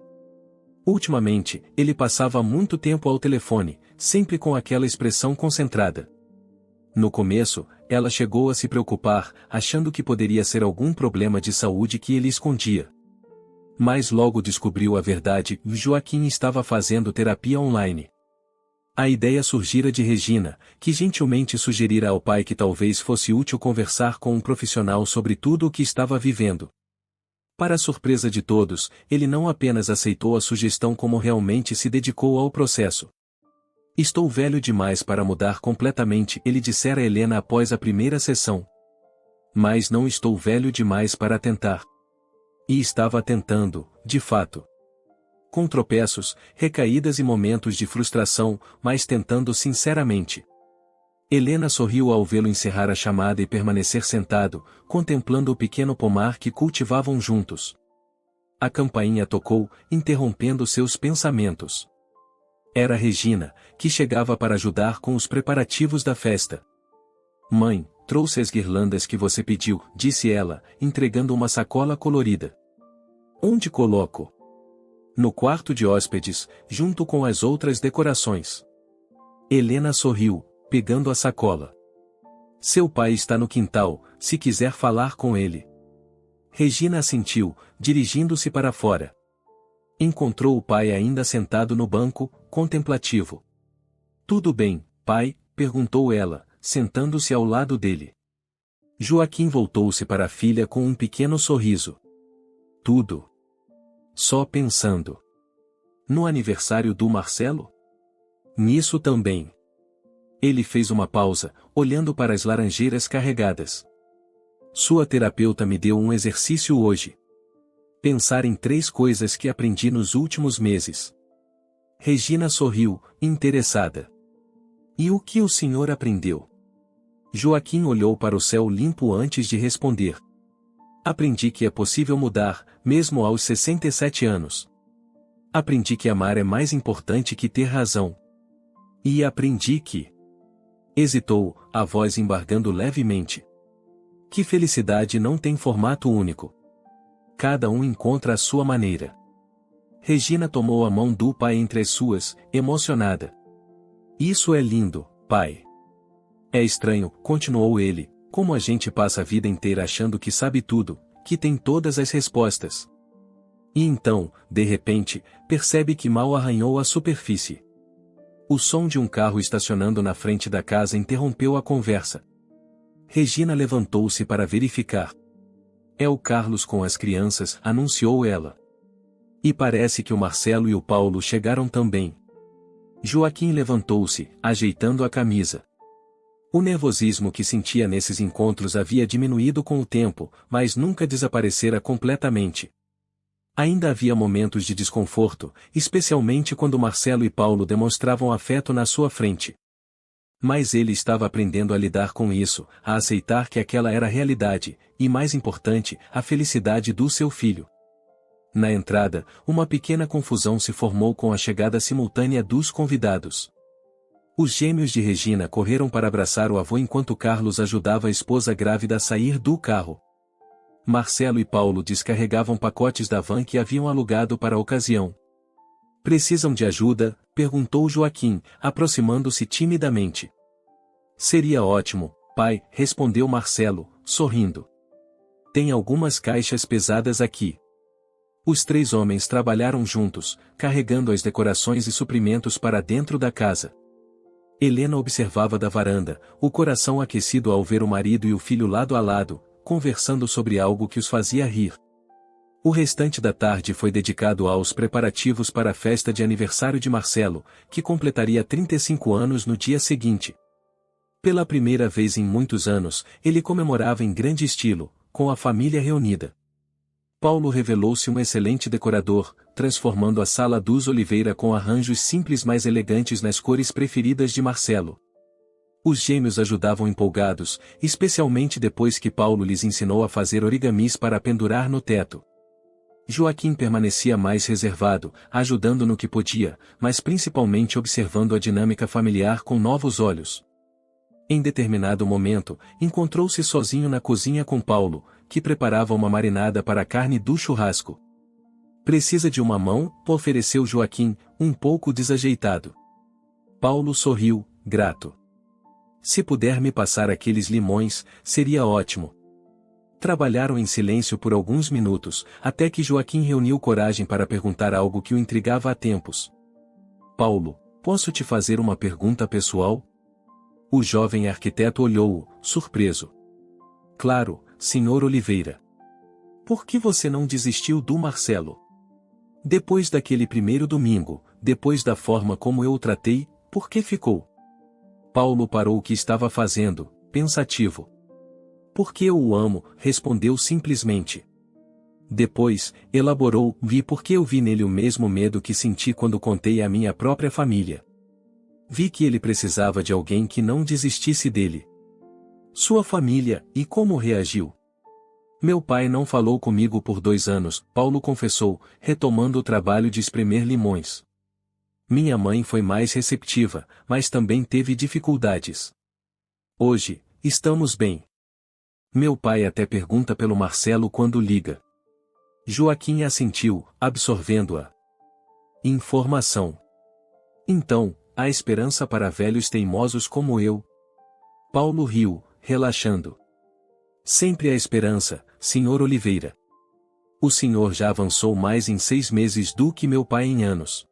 Ultimamente, ele passava muito tempo ao telefone, sempre com aquela expressão concentrada. No começo, ela chegou a se preocupar, achando que poderia ser algum problema de saúde que ele escondia. Mas logo descobriu a verdade: Joaquim estava fazendo terapia online. A ideia surgira de Regina, que gentilmente sugerira ao pai que talvez fosse útil conversar com um profissional sobre tudo o que estava vivendo. Para a surpresa de todos, ele não apenas aceitou a sugestão como realmente se dedicou ao processo. Estou velho demais para mudar completamente, ele dissera a Helena após a primeira sessão. Mas não estou velho demais para tentar. E estava tentando, de fato. Com tropeços, recaídas e momentos de frustração, mas tentando sinceramente. Helena sorriu ao vê-lo encerrar a chamada e permanecer sentado, contemplando o pequeno pomar que cultivavam juntos. A campainha tocou, interrompendo seus pensamentos. Era Regina, que chegava para ajudar com os preparativos da festa. Mãe, trouxe as guirlandas que você pediu, disse ela, entregando uma sacola colorida. Onde coloco? No quarto de hóspedes, junto com as outras decorações. Helena sorriu, pegando a sacola. Seu pai está no quintal, se quiser falar com ele. Regina assentiu, dirigindo-se para fora. Encontrou o pai ainda sentado no banco, contemplativo. Tudo bem, pai? Perguntou ela, sentando-se ao lado dele. Joaquim voltou-se para a filha com um pequeno sorriso. Tudo Só pensando. No aniversário do Marcelo? Nisso também. Ele fez uma pausa, olhando para as laranjeiras carregadas. Sua terapeuta me deu um exercício hoje. Pensar em 3 coisas que aprendi nos últimos meses. Regina sorriu, interessada. E o que o senhor aprendeu? Joaquim olhou para o céu limpo antes de responder. Aprendi que é possível mudar, mesmo aos 67 anos. Aprendi que amar é mais importante que ter razão. E aprendi que... Hesitou, a voz embargando levemente. Que felicidade não tem formato único. Cada um encontra a sua maneira. Regina tomou a mão do pai entre as suas, emocionada. Isso é lindo, pai. É estranho, continuou ele, como a gente passa a vida inteira achando que sabe tudo, que tem todas as respostas. E então, de repente, percebe que mal arranhou a superfície. O som de um carro estacionando na frente da casa interrompeu a conversa. Regina levantou-se para verificar. É o Carlos com as crianças, anunciou ela. E parece que o Marcelo e o Paulo chegaram também. Joaquim levantou-se, ajeitando a camisa. O nervosismo que sentia nesses encontros havia diminuído com o tempo, mas nunca desaparecera completamente. Ainda havia momentos de desconforto, especialmente quando Marcelo e Paulo demonstravam afeto na sua frente. Mas ele estava aprendendo a lidar com isso, a aceitar que aquela era a realidade, e mais importante, a felicidade do seu filho. Na entrada, uma pequena confusão se formou com a chegada simultânea dos convidados. Os gêmeos de Regina correram para abraçar o avô enquanto Carlos ajudava a esposa grávida a sair do carro. Marcelo e Paulo descarregavam pacotes da van que haviam alugado para a ocasião. Precisam de ajuda? Perguntou Joaquim, aproximando-se timidamente. Seria ótimo, pai, respondeu Marcelo, sorrindo. Tem algumas caixas pesadas aqui. Os 3 homens trabalharam juntos, carregando as decorações e suprimentos para dentro da casa. Helena observava da varanda, o coração aquecido ao ver o marido e o filho lado a lado, conversando sobre algo que os fazia rir. O restante da tarde foi dedicado aos preparativos para a festa de aniversário de Marcelo, que completaria 35 anos no dia seguinte. Pela primeira vez em muitos anos, ele comemorava em grande estilo, com a família reunida. Paulo revelou-se um excelente decorador, transformando a sala dos Oliveira com arranjos simples mais elegantes nas cores preferidas de Marcelo. Os gêmeos ajudavam empolgados, especialmente depois que Paulo lhes ensinou a fazer origamis para pendurar no teto. Joaquim permanecia mais reservado, ajudando no que podia, mas principalmente observando a dinâmica familiar com novos olhos. Em determinado momento, encontrou-se sozinho na cozinha com Paulo, que preparava uma marinada para a carne do churrasco. Precisa de uma mão? Ofereceu Joaquim, um pouco desajeitado. Paulo sorriu, grato. Se puder me passar aqueles limões, seria ótimo. Trabalharam em silêncio por alguns minutos, até que Joaquim reuniu coragem para perguntar algo que o intrigava há tempos. Paulo, posso te fazer uma pergunta pessoal? O jovem arquiteto olhou-o, surpreso. Claro, senhor Oliveira. Por que você não desistiu do Marcelo? Depois daquele primeiro domingo, depois da forma como eu o tratei, por que ficou? Paulo parou o que estava fazendo, pensativo. Porque eu o amo, respondeu simplesmente. Depois, elaborou, vi porque eu vi nele o mesmo medo que senti quando contei à minha própria família. Vi que ele precisava de alguém que não desistisse dele. Sua família, e como reagiu? Meu pai não falou comigo por 2 anos, Paulo confessou, retomando o trabalho de espremer limões. Minha mãe foi mais receptiva, mas também teve dificuldades. Hoje, estamos bem. Meu pai até pergunta pelo Marcelo quando liga. Joaquim assentiu, absorvendo-a informação. Então, há esperança para velhos teimosos como eu? Paulo riu, relaxando. Sempre há esperança, senhor Oliveira. O senhor já avançou mais em 6 meses do que meu pai em anos.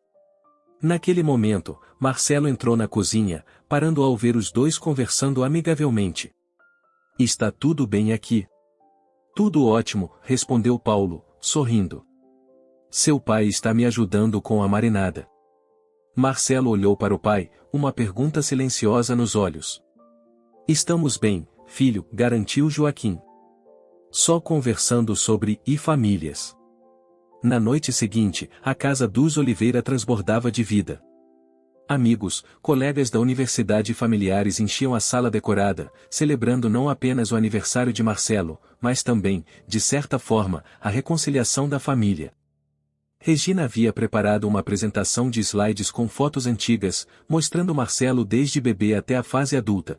Naquele momento, Marcelo entrou na cozinha, parando ao ver os dois conversando amigavelmente. Está tudo bem aqui? Tudo ótimo, respondeu Paulo, sorrindo. Seu pai está me ajudando com a marinada. Marcelo olhou para o pai, uma pergunta silenciosa nos olhos. Estamos bem, filho, garantiu Joaquim. Só conversando sobre famílias. Na noite seguinte, a casa dos Oliveira transbordava de vida. Amigos, colegas da universidade e familiares enchiam a sala decorada, celebrando não apenas o aniversário de Marcelo, mas também, de certa forma, a reconciliação da família. Regina havia preparado uma apresentação de slides com fotos antigas, mostrando Marcelo desde bebê até a fase adulta.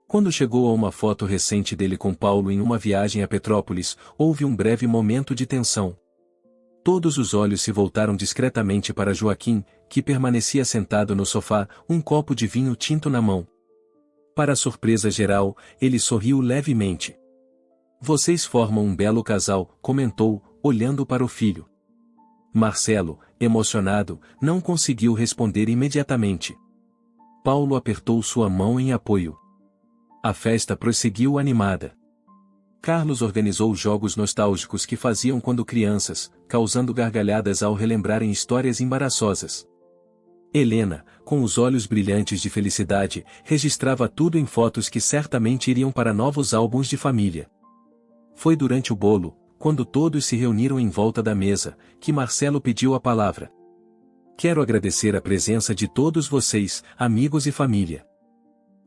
Quando chegou a uma foto recente dele com Paulo em uma viagem a Petrópolis, houve um breve momento de tensão. Todos os olhos se voltaram discretamente para Joaquim, que permanecia sentado no sofá, um copo de vinho tinto na mão. Para a surpresa geral, ele sorriu levemente. Vocês formam um belo casal, comentou, olhando para o filho. Marcelo, emocionado, não conseguiu responder imediatamente. Paulo apertou sua mão em apoio. A festa prosseguiu animada. Carlos organizou jogos nostálgicos que faziam quando crianças, causando gargalhadas ao relembrarem histórias embaraçosas. Helena, com os olhos brilhantes de felicidade, registrava tudo em fotos que certamente iriam para novos álbuns de família. Foi durante o bolo, quando todos se reuniram em volta da mesa, que Marcelo pediu a palavra. Quero agradecer a presença de todos vocês, amigos e família.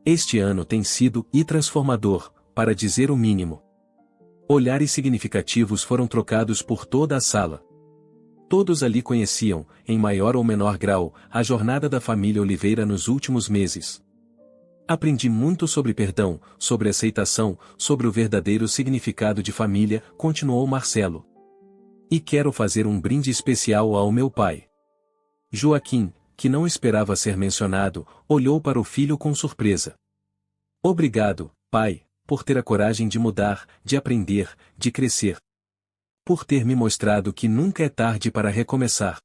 Este ano tem sido transformador, para dizer o mínimo. Olhares significativos foram trocados por toda a sala. Todos ali conheciam, em maior ou menor grau, a jornada da família Oliveira nos últimos meses. Aprendi muito sobre perdão, sobre aceitação, sobre o verdadeiro significado de família, continuou Marcelo. E quero fazer um brinde especial ao meu pai. Joaquim, que não esperava ser mencionado, olhou para o filho com surpresa. Obrigado, pai, por ter a coragem de mudar, de aprender, de crescer. Por ter me mostrado que nunca é tarde para recomeçar.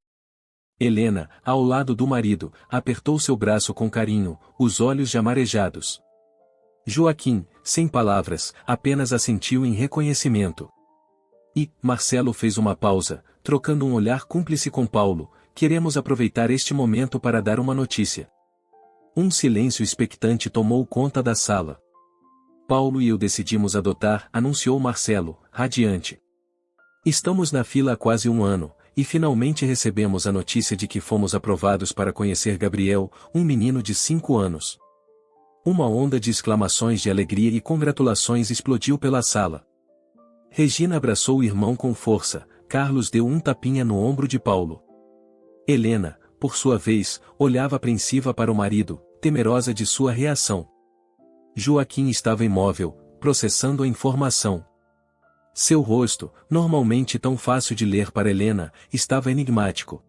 Helena, ao lado do marido, apertou seu braço com carinho, os olhos já marejados. Joaquim, sem palavras, apenas assentiu em reconhecimento. E, Marcelo fez uma pausa, trocando um olhar cúmplice com Paulo, queremos aproveitar este momento para dar uma notícia. Um silêncio expectante tomou conta da sala. Paulo e eu decidimos adotar, anunciou Marcelo, radiante. Estamos na fila há quase um ano, e finalmente recebemos a notícia de que fomos aprovados para conhecer Gabriel, um menino de 5 anos. Uma onda de exclamações de alegria e congratulações explodiu pela sala. Regina abraçou o irmão com força, Carlos deu um tapinha no ombro de Paulo. Helena, por sua vez, olhava apreensiva para o marido, temerosa de sua reação. Joaquim estava imóvel, processando a informação. Seu rosto, normalmente tão fácil de ler para Helena, estava enigmático.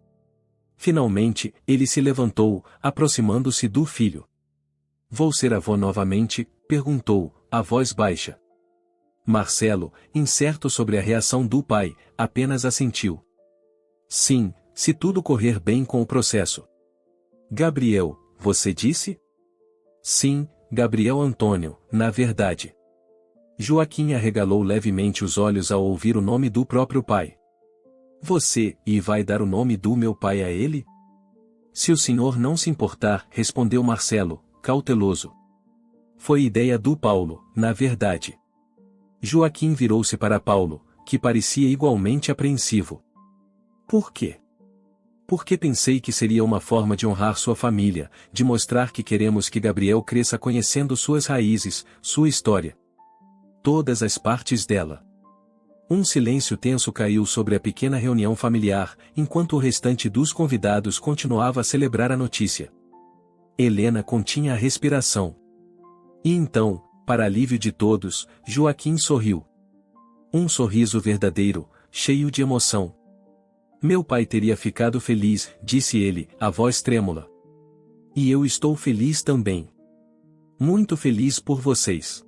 Finalmente, ele se levantou, aproximando-se do filho. Vou ser avô novamente? Perguntou, a voz baixa. Marcelo, incerto sobre a reação do pai, apenas assentiu. Sim, se tudo correr bem com o processo. Gabriel, você disse? Sim, Gabriel Antônio, na verdade. Joaquim arregalou levemente os olhos ao ouvir o nome do próprio pai. Você, vai dar o nome do meu pai a ele? Se o senhor não se importar, respondeu Marcelo, cauteloso. Foi ideia do Paulo, na verdade. Joaquim virou-se para Paulo, que parecia igualmente apreensivo. Por quê? Porque pensei que seria uma forma de honrar sua família, de mostrar que queremos que Gabriel cresça conhecendo suas raízes, sua história. Todas as partes dela. Um silêncio tenso caiu sobre a pequena reunião familiar, enquanto o restante dos convidados continuava a celebrar a notícia. Helena continha a respiração. E então, para alívio de todos, Joaquim sorriu. Um sorriso verdadeiro, cheio de emoção. Meu pai teria ficado feliz, disse ele, a voz trêmula. E eu estou feliz também. Muito feliz por vocês.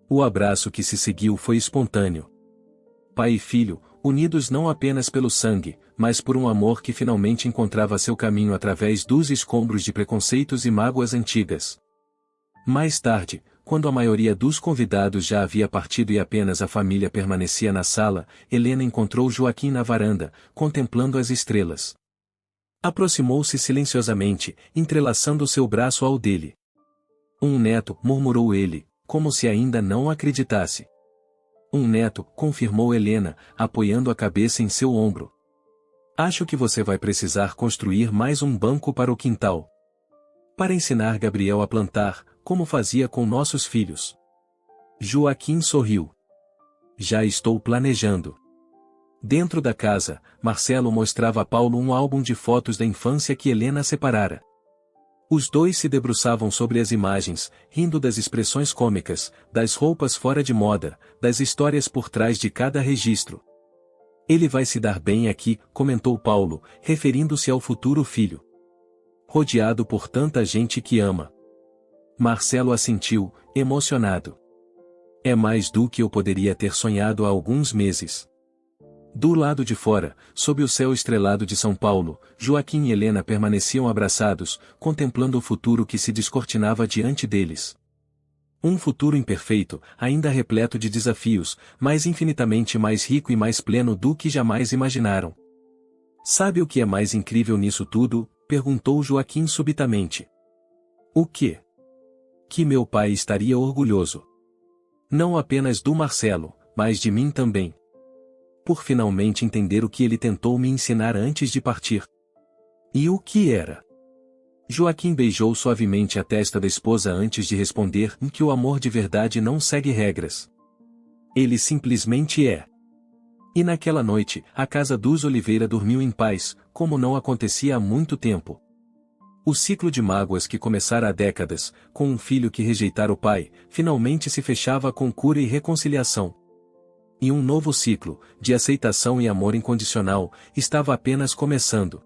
O abraço que se seguiu foi espontâneo. Pai e filho, unidos não apenas pelo sangue, mas por um amor que finalmente encontrava seu caminho através dos escombros de preconceitos e mágoas antigas. Mais tarde, quando a maioria dos convidados já havia partido e apenas a família permanecia na sala, Helena encontrou Joaquim na varanda, contemplando as estrelas. Aproximou-se silenciosamente, entrelaçando seu braço ao dele. Um neto, murmurou ele, como se ainda não acreditasse. Um neto, confirmou Helena, apoiando a cabeça em seu ombro. Acho que você vai precisar construir mais um banco para o quintal. Para ensinar Gabriel a plantar, como fazia com nossos filhos. Joaquim sorriu. Já estou planejando. Dentro da casa, Marcelo mostrava a Paulo um álbum de fotos da infância que Helena separara. Os dois se debruçavam sobre as imagens, rindo das expressões cômicas, das roupas fora de moda, das histórias por trás de cada registro. Ele vai se dar bem aqui, comentou Paulo, referindo-se ao futuro filho. Rodeado por tanta gente que ama. Marcelo assentiu, emocionado. É mais do que eu poderia ter sonhado há alguns meses. Do lado de fora, sob o céu estrelado de São Paulo, Joaquim e Helena permaneciam abraçados, contemplando o futuro que se descortinava diante deles. Um futuro imperfeito, ainda repleto de desafios, mas infinitamente mais rico e mais pleno do que jamais imaginaram. Sabe o que é mais incrível nisso tudo? Perguntou Joaquim subitamente. O quê? Que meu pai estaria orgulhoso. Não apenas do Marcelo, mas de mim também. Por finalmente entender o que ele tentou me ensinar antes de partir. E o que era? Joaquim beijou suavemente a testa da esposa antes de responder que o amor de verdade não segue regras. Ele simplesmente é. E naquela noite, a casa dos Oliveira dormiu em paz, como não acontecia há muito tempo. O ciclo de mágoas que começara há décadas, com um filho que rejeitara o pai, finalmente se fechava com cura e reconciliação. E um novo ciclo, de aceitação e amor incondicional, estava apenas começando.